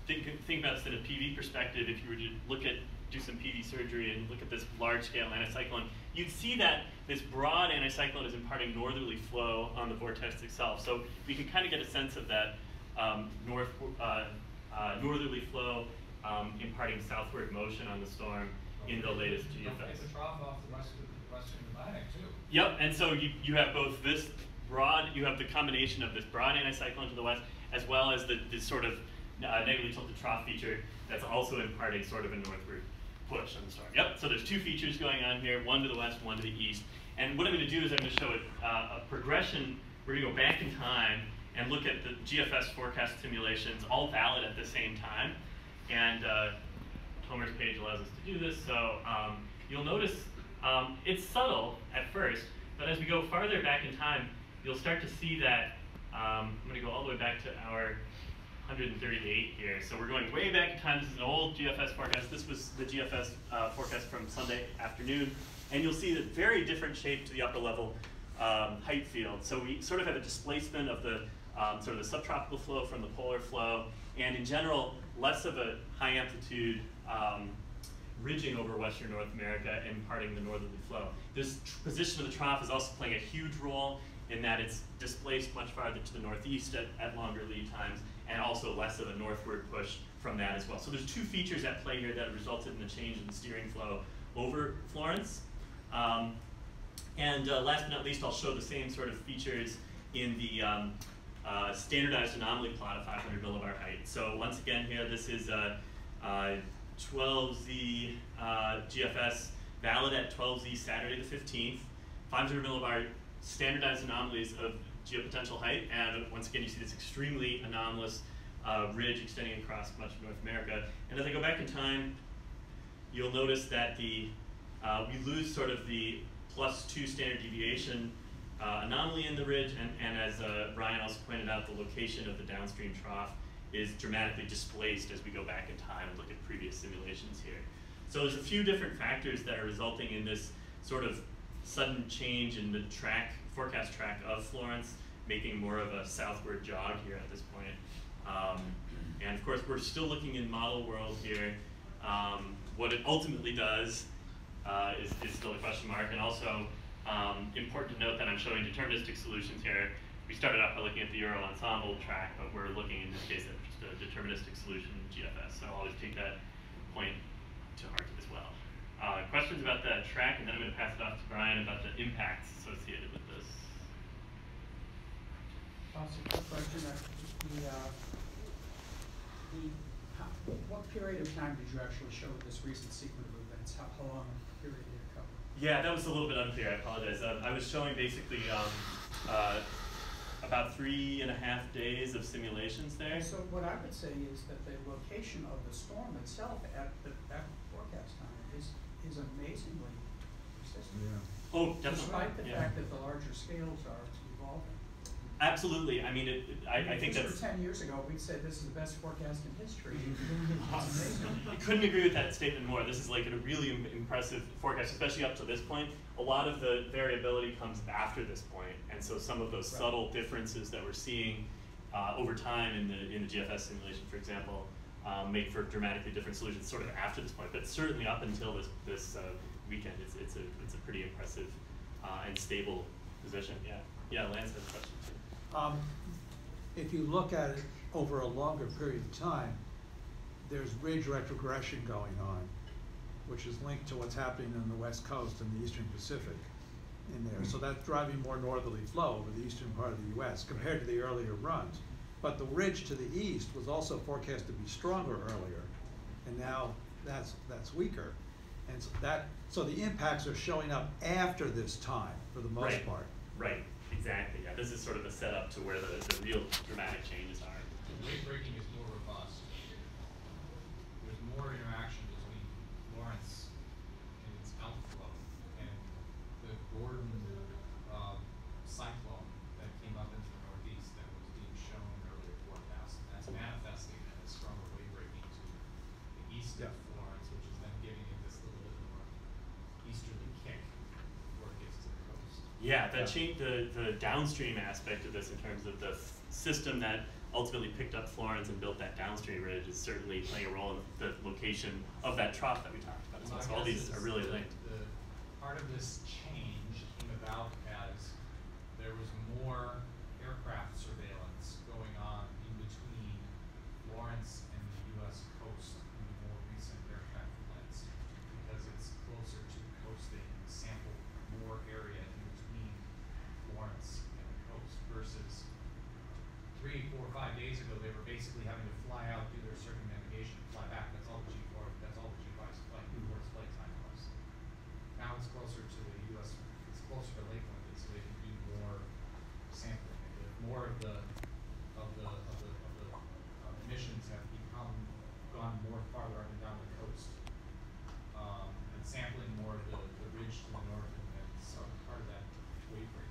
this in a PV perspective, if you were to do some PV surgery and look at this large-scale anticyclone, you'd see that this broad anticyclone is imparting northerly flow on the vortex itself. So we can kind of get a sense of that northerly flow imparting southward motion on the storm in the latest GFS. It's a trough off the western Atlantic too. Yep, and so you have both this broad, you have the combination of this broad anticyclone to the west, as well as this sort of negatively tilted trough feature that's also imparting sort of a northward push on the storm. Yep, so there's two features going on here, one to the west, one to the east. And what I'm going to do is I'm going to show a progression. We're going to go back in time and look at the GFS forecast simulations, all valid at the same time. And Tomer's page allows us to do this. So you'll notice it's subtle at first, but as we go farther back in time, you'll start to see that, I'm going to go all the way back to our 138 here. So we're going way back in time. This is an old GFS forecast. This was the GFS forecast from Sunday afternoon. And you'll see the very different shape to the upper level height field. So we sort of have a displacement of the sort of the subtropical flow from the polar flow. And in general, less of a high amplitude ridging over western North America and imparting the northerly flow. This position of the trough is also playing a huge role in that it's displaced much farther to the northeast at longer lead times, and also less of a northward push from that as well. So there's two features at play here that resulted in the change in the steering flow over Florence. And last but not least, I'll show the same sort of features in the standardized anomaly plot of 500 millibar height. So once again here, this is 12Z GFS valid at 12Z Saturday the 15th, 500 millibar standardized anomalies of geopotential height, and once again you see this extremely anomalous ridge extending across much of North America. And as I go back in time, you'll notice that we lose sort of the +2 standard deviation anomaly in the ridge, and as Brian also pointed out, the location of the downstream trough is dramatically displaced as we go back in time and look at previous simulations here. So there's a few different factors that are resulting in this sort of sudden change in the forecast track of Florence, making more of a southward jog here at this point. And of course, we're still looking in model world here. What it ultimately does is still a question mark, and also important to note that I'm showing deterministic solutions here. We started off by looking at the Euro ensemble track, but we're looking in this case at just a deterministic solution in GFS. So I'll always take that point to heart as well. Questions about that track, and then I'm going to pass it off to Brian about the impacts associated with this. Also, quick question. What period of time did you actually show this recent sequence of events? How long a period did it cover? Yeah, that was a little bit unclear. I apologize. I was showing basically about 3.5 days of simulations there. So what I would say is that the location of the storm itself at the forecast time is amazingly persistent. Yeah. Oh, definitely. Despite the fact that the larger scales are evolving. Absolutely. I mean, I think that's... For 10 years ago, we'd say this is the best forecast in history. It's amazing. I couldn't agree with that statement more. This is like a really impressive forecast, especially up to this point. A lot of the variability comes after this point, and so some of those subtle differences that we're seeing over time in the GFS simulation, for example, make for dramatically different solutions sort of after this point. But certainly up until this weekend, it's a pretty impressive and stable position. Yeah. Yeah, Lance has a question too. If you look at it over a longer period of time, there's ridge retrogression going on, which is linked to what's happening on the West Coast and the Eastern Pacific in there. So that's driving more northerly flow over the eastern part of the US compared to the earlier runs. But the ridge to the east was also forecast to be stronger earlier, and now that's weaker. And so the impacts are showing up after this time for the most part. Right. Exactly. Yeah, this is sort of a setup to where the real dramatic changes are. Wave breaking is more robust. There's more interaction between Florence and its outflow and the Gordon cyclone that came up into the northeast that was being shown in earlier forecasts. And that's manifesting as stronger wave breaking to the east of Florence, which is then giving it this little bit more easterly kick before it gets to the coast. Yeah, that changed the downstream aspect of this in terms of the system that ultimately picked up Florence and built that downstream ridge is certainly playing a role in the location of that trough that we talked about. So all these are really linked. The part of this change came about as there was more aircraft surveillance going on in between Florence and the U.S. coast in the more recent aircraft flights because it's closer to the coast. They can sample more area in between Florence and the coast versus 3, 4, 5 days ago, they were basically having to fly out, do their circumnavigation, and fly back. That's all the G4, that's all the G5's flight, flight time was. Now it's closer to the U.S., it's closer to Lake Lincoln, so they can do more sampling. More of the emissions have gone more farther up and down the coast, and sampling more of the ridge to the north and southern part of that wave break.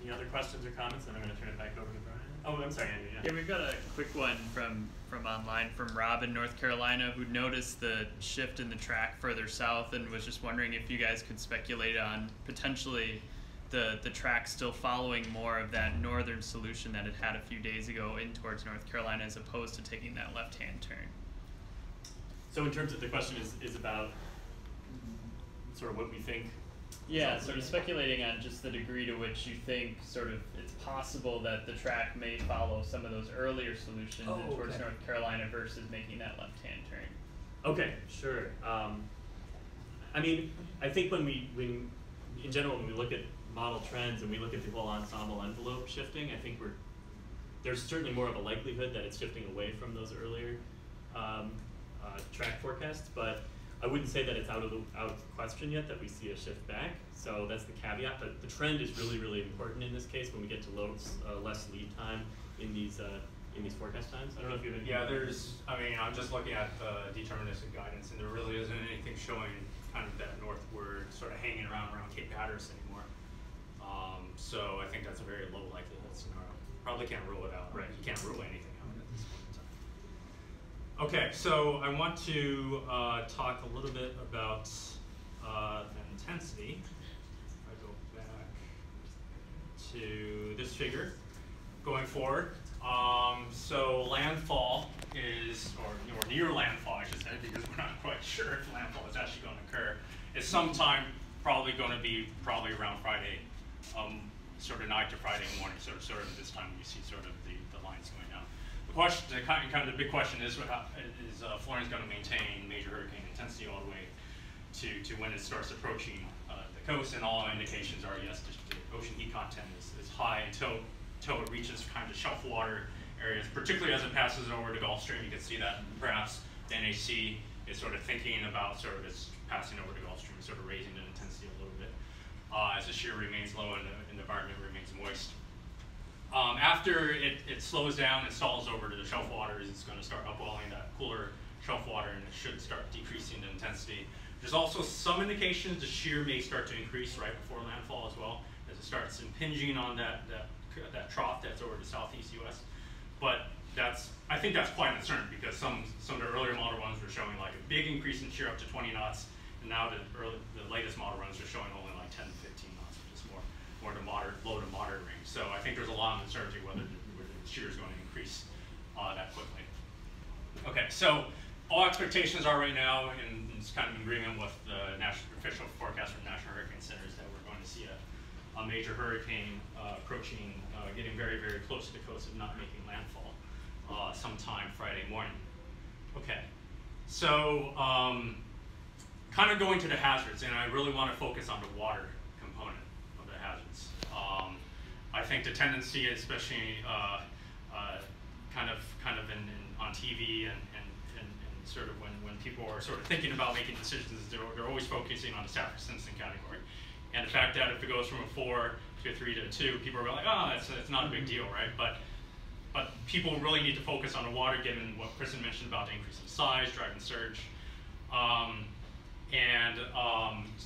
Any other questions or comments? And I'm going to turn it back over to Brian. Oh, I'm sorry, Andrew. Yeah, we've got a quick one from online from Rob in North Carolina, who noticed the shift in the track further south and was just wondering if you guys could speculate on potentially the track still following more of that northern solution that it had a few days ago in towards North Carolina, as opposed to taking that left-hand turn. So in terms of the question is about sort of what we think. Yeah, sort of speculating on just the degree to which you think sort of it's possible that the track may follow some of those earlier solutions in towards North Carolina versus making that left-hand turn. Okay, sure. I mean, I think in general, when we look at model trends and we look at the whole ensemble envelope shifting, I think there's certainly more of a likelihood that it's shifting away from those earlier track forecasts, but I wouldn't say that it's out of the question yet that we see a shift back. So that's the caveat, but the trend is really, really important in this case when we get to less lead time in these forecast times. I don't know if you have any. Yeah, I'm just looking at the deterministic guidance, and there really isn't anything showing kind of that northward sort of hanging around Cape Hatteras anymore. So I think that's a very low likelihood scenario. Probably can't rule it out. Right, you can't rule anything out at this point in time. Okay, so I want to talk a little bit about the intensity. If I go back to this figure, going forward. So landfall is, or near landfall, I should say, because we're not quite sure if landfall is actually going to occur. It's sometime probably going to be around Friday, sort of night to Friday morning, sort of this time you see sort of the lines going down. The question, kind of the big question is Florence going to maintain major hurricane intensity all the way to when it starts approaching the coast? And all indications are yes, the ocean heat content is high until it reaches kind of shelf water areas, particularly as it passes over the Gulf Stream. You can see that perhaps the NAC is sort of thinking about sort of its passing over the Gulf Stream, sort of raising the intensity a little bit as the shear remains low and the environment remains moist. After it slows down and stalls over to the shelf waters, it's going to start upwelling that cooler shelf water, and it should start decreasing the intensity. There's also some indications the shear may start to increase right before landfall as well, as it starts impinging on that trough that's over the southeast U.S. But I think that's quite uncertain, because some of the earlier model runs were showing like a big increase in shear up to 20 knots, and now the latest model runs are showing only like 10 to 15 knots, which is more to low to moderate range. So I think there's a lot of uncertainty whether the shear is going to increase that quickly. Okay, so all expectations are right now, and it's kind of in agreement with the official forecast from National Hurricane Centers, that we're going to see a major hurricane approaching, getting very, very close to the coast, if not making landfall sometime Friday morning. Okay, so kind of going to the hazards, and I really want to focus on the water component of the hazards. I think the tendency, especially kind of on TV and sort of when people are sort of thinking about making decisions, they're always focusing on the Saffir-Simpson category. And the fact that if it goes from a 4 to a 3 to a 2, people are like, oh, it's not a big deal, right? But people really need to focus on the water, given what Kristen mentioned about the increase in size, driving surge.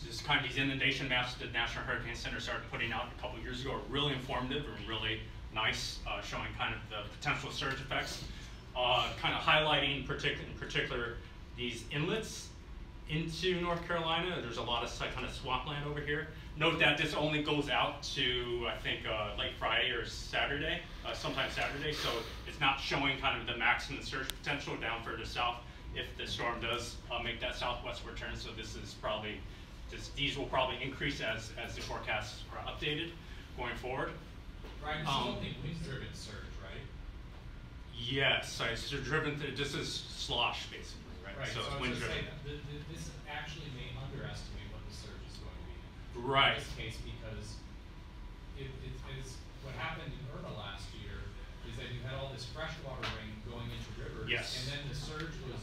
Just kind of these inundation maps that the National Hurricane Center started putting out a couple of years ago are really informative and really nice, showing kind of the potential surge effects, kind of highlighting in particular these inlets into North Carolina. There's a lot of kind of swampland over here. Note that this only goes out to, I think, late Friday or Saturday, sometime Saturday, so it's not showing kind of the maximum surge potential down further south if the storm does make that southwestward turn. So this is probably, these will probably increase as the forecasts are updated going forward. Brian, this is only wind-driven surge, right? Yes, this is slosh, basically, right? Right, So it's wind-driven. This actually may underestimate what the surge is going to be. Right. In this case, because it's what happened in Irma last year is that you had all this freshwater rain going into rivers, yes, and then the surge was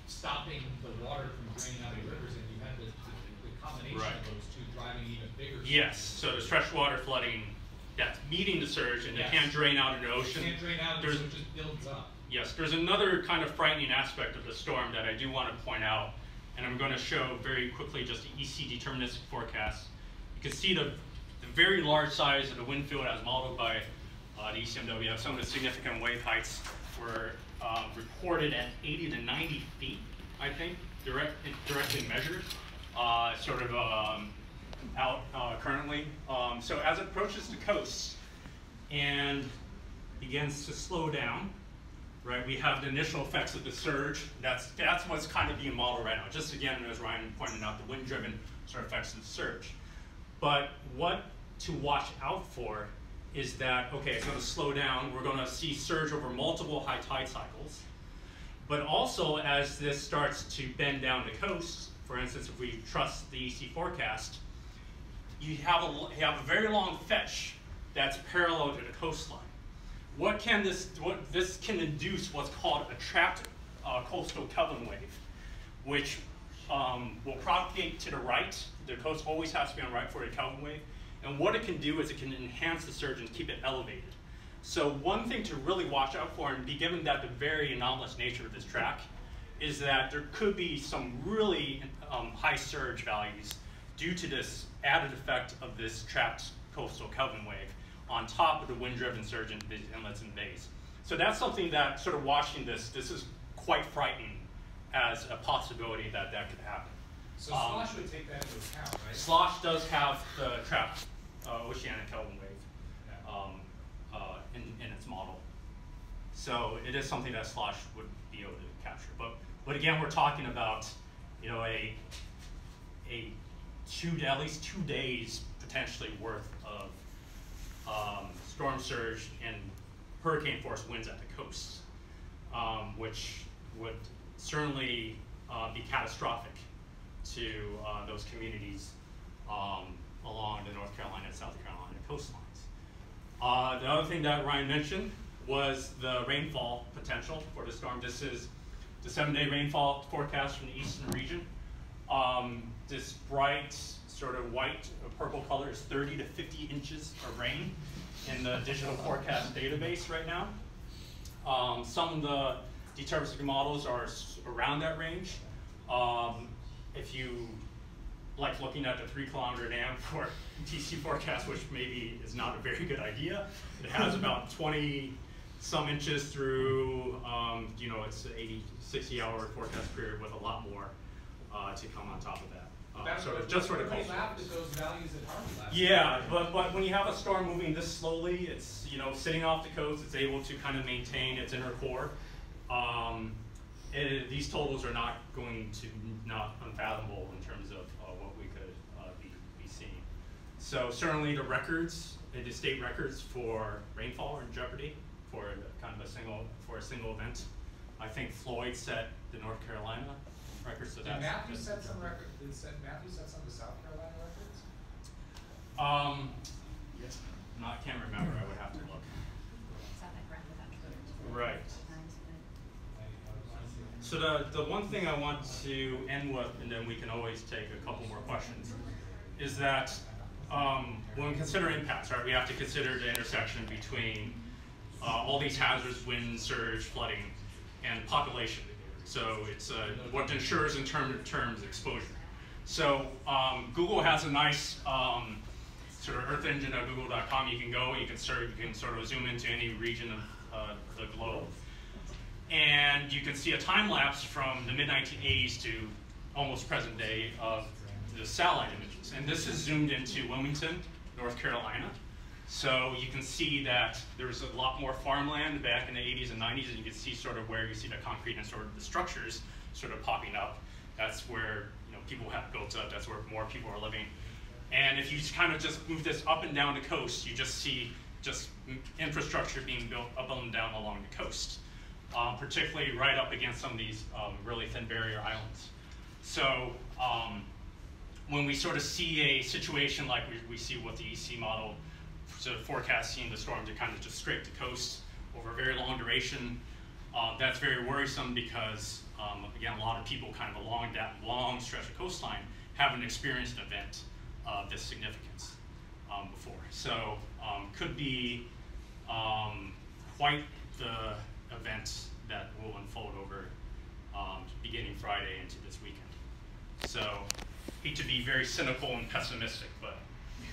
stopping the water from draining out of the rivers, and you had the combination right. of those two driving even bigger surge. Yes, so there's freshwater flooding that's meeting the surge, and yes. it can't drain out into the ocean. It can't drain out, so it just builds up. Yes, there's another kind of frightening aspect of the storm that I do want to point out, and I'm going to show very quickly just the EC deterministic forecast. You can see the very large size of the wind field as modeled by the ECMW. Some of the significant wave heights were reported at 80 to 90 feet, I think, directly measured, sort of out currently. So as it approaches the coast and begins to slow down, right, we have the initial effects of the surge. That's what's kind of being modeled right now. Just again, as Ryan pointed out, the wind-driven sort of effects of the surge. But what to watch out for is that, okay, it's going to slow down. We're going to see surge over multiple high tide cycles. But also, as this starts to bend down the coast, for instance, if we trust the EC forecast, you have a very long fetch that's parallel to the coastline. What this can induce what's called a trapped coastal Kelvin wave, which will propagate to the right. The coast always has to be on the right for a Kelvin wave. And what it can do is it can enhance the surge and keep it elevated. So one thing to really watch out for, and be given that the very anomalous nature of this track, is that there could be some really high surge values due to this added effect of this trapped coastal Kelvin wave on top of the wind-driven surge in these inlets and bays. So that's something that, sort of watching this is quite frightening as a possibility that that could happen. So Slosh would take that into account, right? Slosh does have the trapped oceanic Kelvin wave in its model. So it is something that Slosh would be able to capture. But again, we're talking about, you know, at least 2 days potentially worth of storm surge and hurricane force winds at the coast, which would certainly be catastrophic to those communities along the North Carolina and South Carolina coastlines. The other thing that Ryan mentioned was the rainfall potential for the storm. This is the 7-day rainfall forecast from the eastern region. This bright sort of white or purple color is 30 to 50 inches of rain in the digital forecast database right now. Some of the deterministic models are around that range. If you like looking at the 3-kilometer dam for TC forecast, which maybe is not a very good idea, it has about 20 some inches through, you know, it's an 60 hour forecast period with a lot more to come on top of that. Just for the coastal. Laughed at those values at Harvey last Yeah, but when you have a storm moving this slowly, it's, you know, sitting off the coast, it's able to kind of maintain its inner core. These totals are not going to not unfathomable in terms of what we could be seeing. So certainly the records, the state records for rainfall are in jeopardy for kind of a single event. I think Floyd set the North Carolina records. So did Matthew set some records? Did Matthew set some of the South Carolina records? Yes. I can't remember. I would have to look. Right. So the one thing I want to end with, and then we can always take a couple more questions, is that when we consider impacts, right, we have to consider the intersection between all these hazards, wind, surge, flooding, and population. So it's what ensures in terms exposure. So Google has a nice sort of Earth engine at google.com. You can go, you can sort of zoom into any region of the globe. And you can see a time lapse from the mid-1980s to almost present day of the satellite images. And this is zoomed into Wilmington, North Carolina. So you can see that there's a lot more farmland back in the 80s and 90s, and you can see sort of where you see the concrete and sort of the structures sort of popping up. That's where, you know, people have built up, that's where more people are living. And if you kind of just move this up and down the coast, you just see just infrastructure being built up and down along the coast, particularly right up against some of these really thin barrier islands. So when we sort of see a situation like we see with the EC model, so forecasting the storm to kind of just scrape the coast over a very long duration, that's very worrisome because, again, a lot of people kind of along that long stretch of coastline haven't experienced an event of this significance before. So could be quite the event that will unfold over beginning Friday into this weekend. So hate to be very cynical and pessimistic, but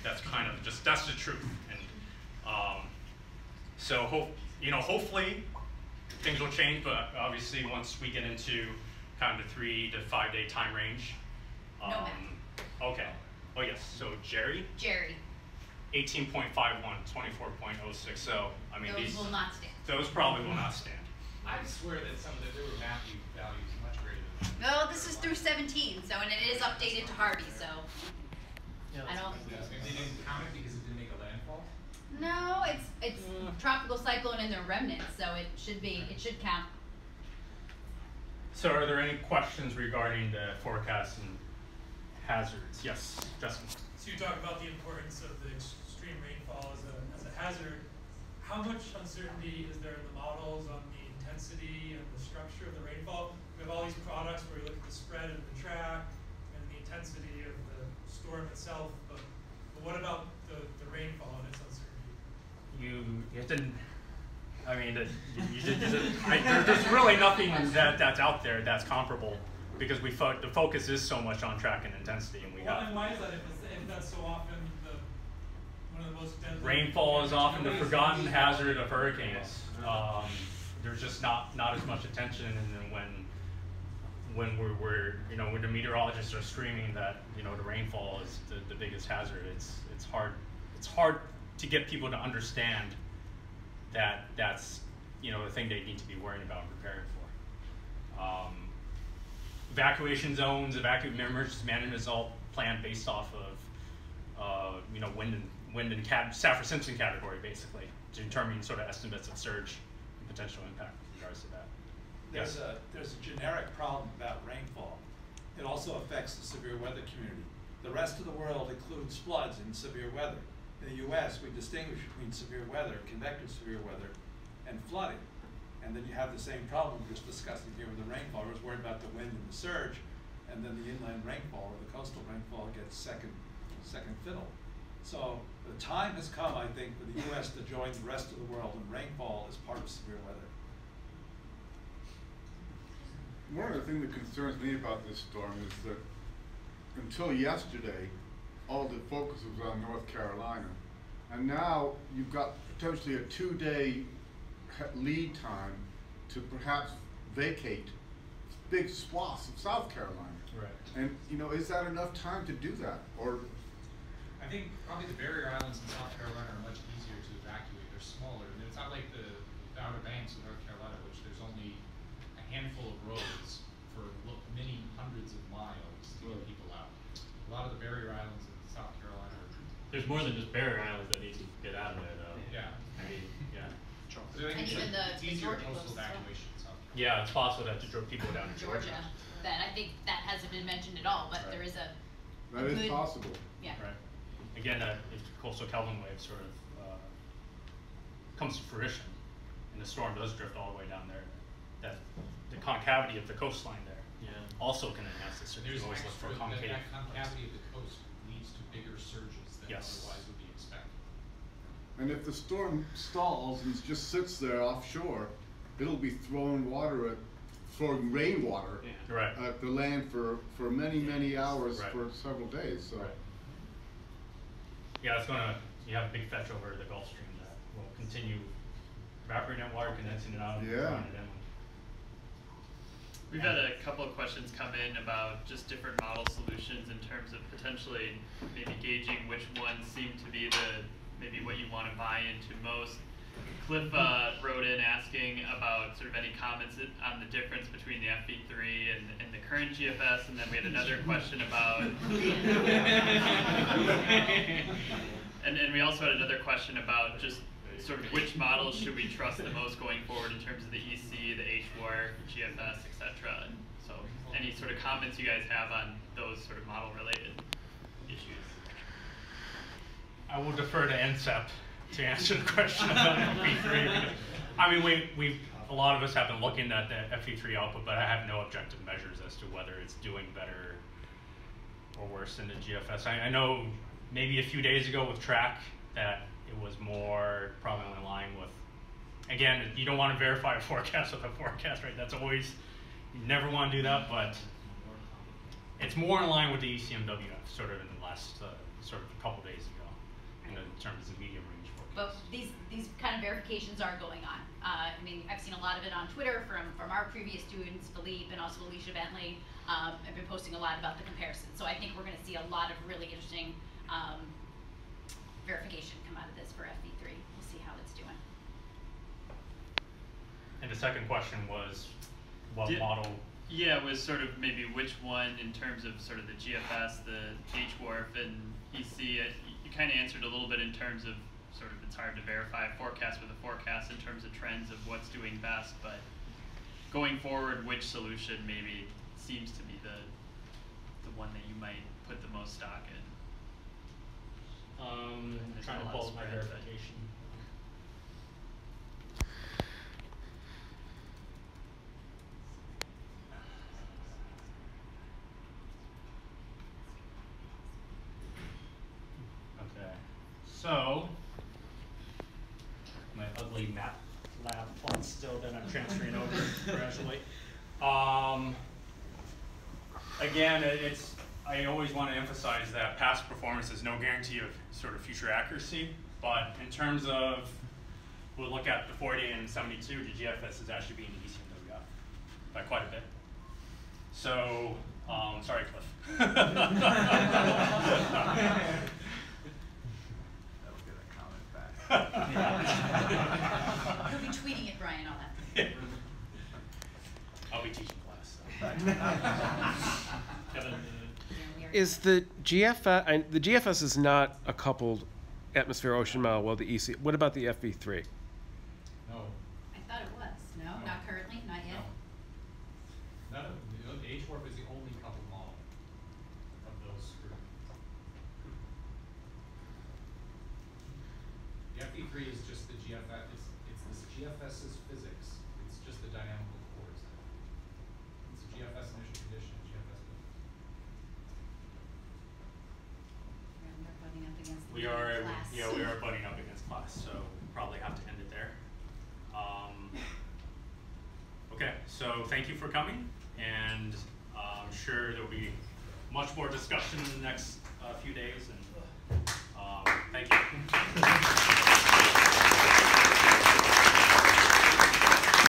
that's kind of just, that's the truth. And so hopefully things will change, but obviously once we get into kind of the 3 to 5 day time range. Okay. Oh yes, so Jerry? 18.51, 24.06. So I mean those will not stand. Those probably will not stand. I swear that some of there were Matthew values much greater than that. No, this is through 17, so, and it is updated to Harvey, so. I don't. They didn't count it because it didn't make a landfall? No, it's tropical cyclone and their remnants, so it should count. So are there any questions regarding the forecast and hazards? Yes, Justin. So you talk about the importance of the extreme rainfall as a hazard. How much uncertainty is there in the models on the intensity and the structure of the rainfall? We have all these products where you look at the spread of the track and the intensity of the storm itself, but what about the rainfall and its uncertainty? You have to, I mean, there's really nothing that's out there that's comparable, because the focus is so much on track and intensity, and we have. And why is that if that's so often one of the most deadly? Rainfall is often the forgotten hazard of hurricanes. There's just not as much attention, and then when when the meteorologists are screaming that the rainfall is the biggest hazard, it's hard to get people to understand that that's the thing they need to be worrying about and preparing for. Evacuation zones, emergency management is all planned based off of wind and Saffir-Simpson category, basically, to determine sort of estimates of surge and potential impact with regards to that. There's a generic problem about rainfall. It also affects the severe weather community. The rest of the world includes floods and severe weather. In the US, we distinguish between severe weather, convective severe weather, and flooding. And then you have the same problem we're just discussing here with the rainfall. We're worried about the wind and the surge, and then the inland rainfall or the coastal rainfall gets second fiddle. So the time has come, I think, for the US to join the rest of the world, and rainfall is part of severe weather. One of the things that concerns me about this storm is that until yesterday, all the focus was on North Carolina. And now you've got potentially a 2-day lead time to perhaps vacate big swaths of South Carolina. Right. And is that enough time to do that? Or I think probably the barrier islands in South Carolina are much easier to evacuate. They're smaller. And it's not like the Outer Banks of North Carolina, which there's only a handful of roads for many hundreds of miles to get people out. A lot of the barrier islands in South Carolina are... There's more than just barrier islands that need to get out of there, though. Yeah. I mean, yeah. So I think it's easier coastal evacuation in South Carolina. Yeah, it's possible to drove people down to Georgia. That I think that hasn't been mentioned at all, but Right. there is a that is possible. Yeah. Right. Again, if coastal Kelvin wave sort of comes to fruition, and the storm does drift all the way down there, that the concavity of the coastline there also can enhance the surge. There's You always look for concave. that concavity of the coast leads to bigger surges than otherwise would be expected. And if the storm stalls and just sits there offshore, it'll be throwing rainwater at the land for many hours for several days. So. Yeah, you have a big fetch over the Gulf Stream that will continue evaporating that water, condensing it out, and throwing it in. We've had a couple of questions come in about just different model solutions in terms of potentially maybe gauging which ones seem to be maybe what you want to buy into most. Cliff wrote in asking about sort of any comments on the difference between the FV3 and the current GFS, and then we had another question about, and we also had another question about just sort of which models should we trust the most going forward in terms of the EC, the HWAR, GFS, etc. And so any sort of comments you guys have on those sort of model related issues? I will defer to NCEP to answer the question about FV3. Because, I mean, a lot of us have been looking at the FV3 output, but I have no objective measures as to whether it's doing better or worse than the GFS. I know maybe a few days ago with track that it was more probably in line with, again, you don't want to verify a forecast with a forecast, right? That's always, you never want to do that, but it's more in line with the ECMWF sort of in the last sort of a couple days ago in terms of medium range forecast. But these kind of verifications are going on. I mean, I've seen a lot of it on Twitter from our previous students, Philippe and also Alicia Bentley. I've been posting a lot about the comparison. So I think we're going to see a lot of really interesting verification come out of this for FV3. We'll see how it's doing. And the second question was what model? Yeah, it was sort of maybe which one in terms of sort of the GFS, the HWARF, and EC. You kind of answered a little bit in terms of sort of it's hard to verify a forecast with a forecast in terms of trends of what's doing best, but going forward, which solution maybe seems to be the one that you might put the most stock in? Trying to pull up my verification. Okay, so my ugly map Lab font still that I'm transferring over gradually. Again, I always want to emphasize that past performance is no guarantee of sort of future accuracy, but in terms of, we'll look at the 48 and 72, the GFS is actually being easier than we got by quite a bit. So, sorry, Cliff. That'll get a comment back. He'll be tweeting it, Brian, I'll have to. I'll be teaching class. Kevin, Is the GFS, the GFS is not a coupled atmosphere ocean model, well, the EC, what about the FV3? No. I thought it was. No, not currently, not yet. None of the H-warp is the only coupled model of those groups. The FV3 is just the GFS, it's this GFS's physics. It's just the dynamical cores. It's a GFS initial condition, GFS physics. We're butting up against the We are, class. yeah, we are butting up against class, so probably have to end it there. Okay, so thank you for coming, and I'm sure there'll be much more discussion in the next few days, and thank you.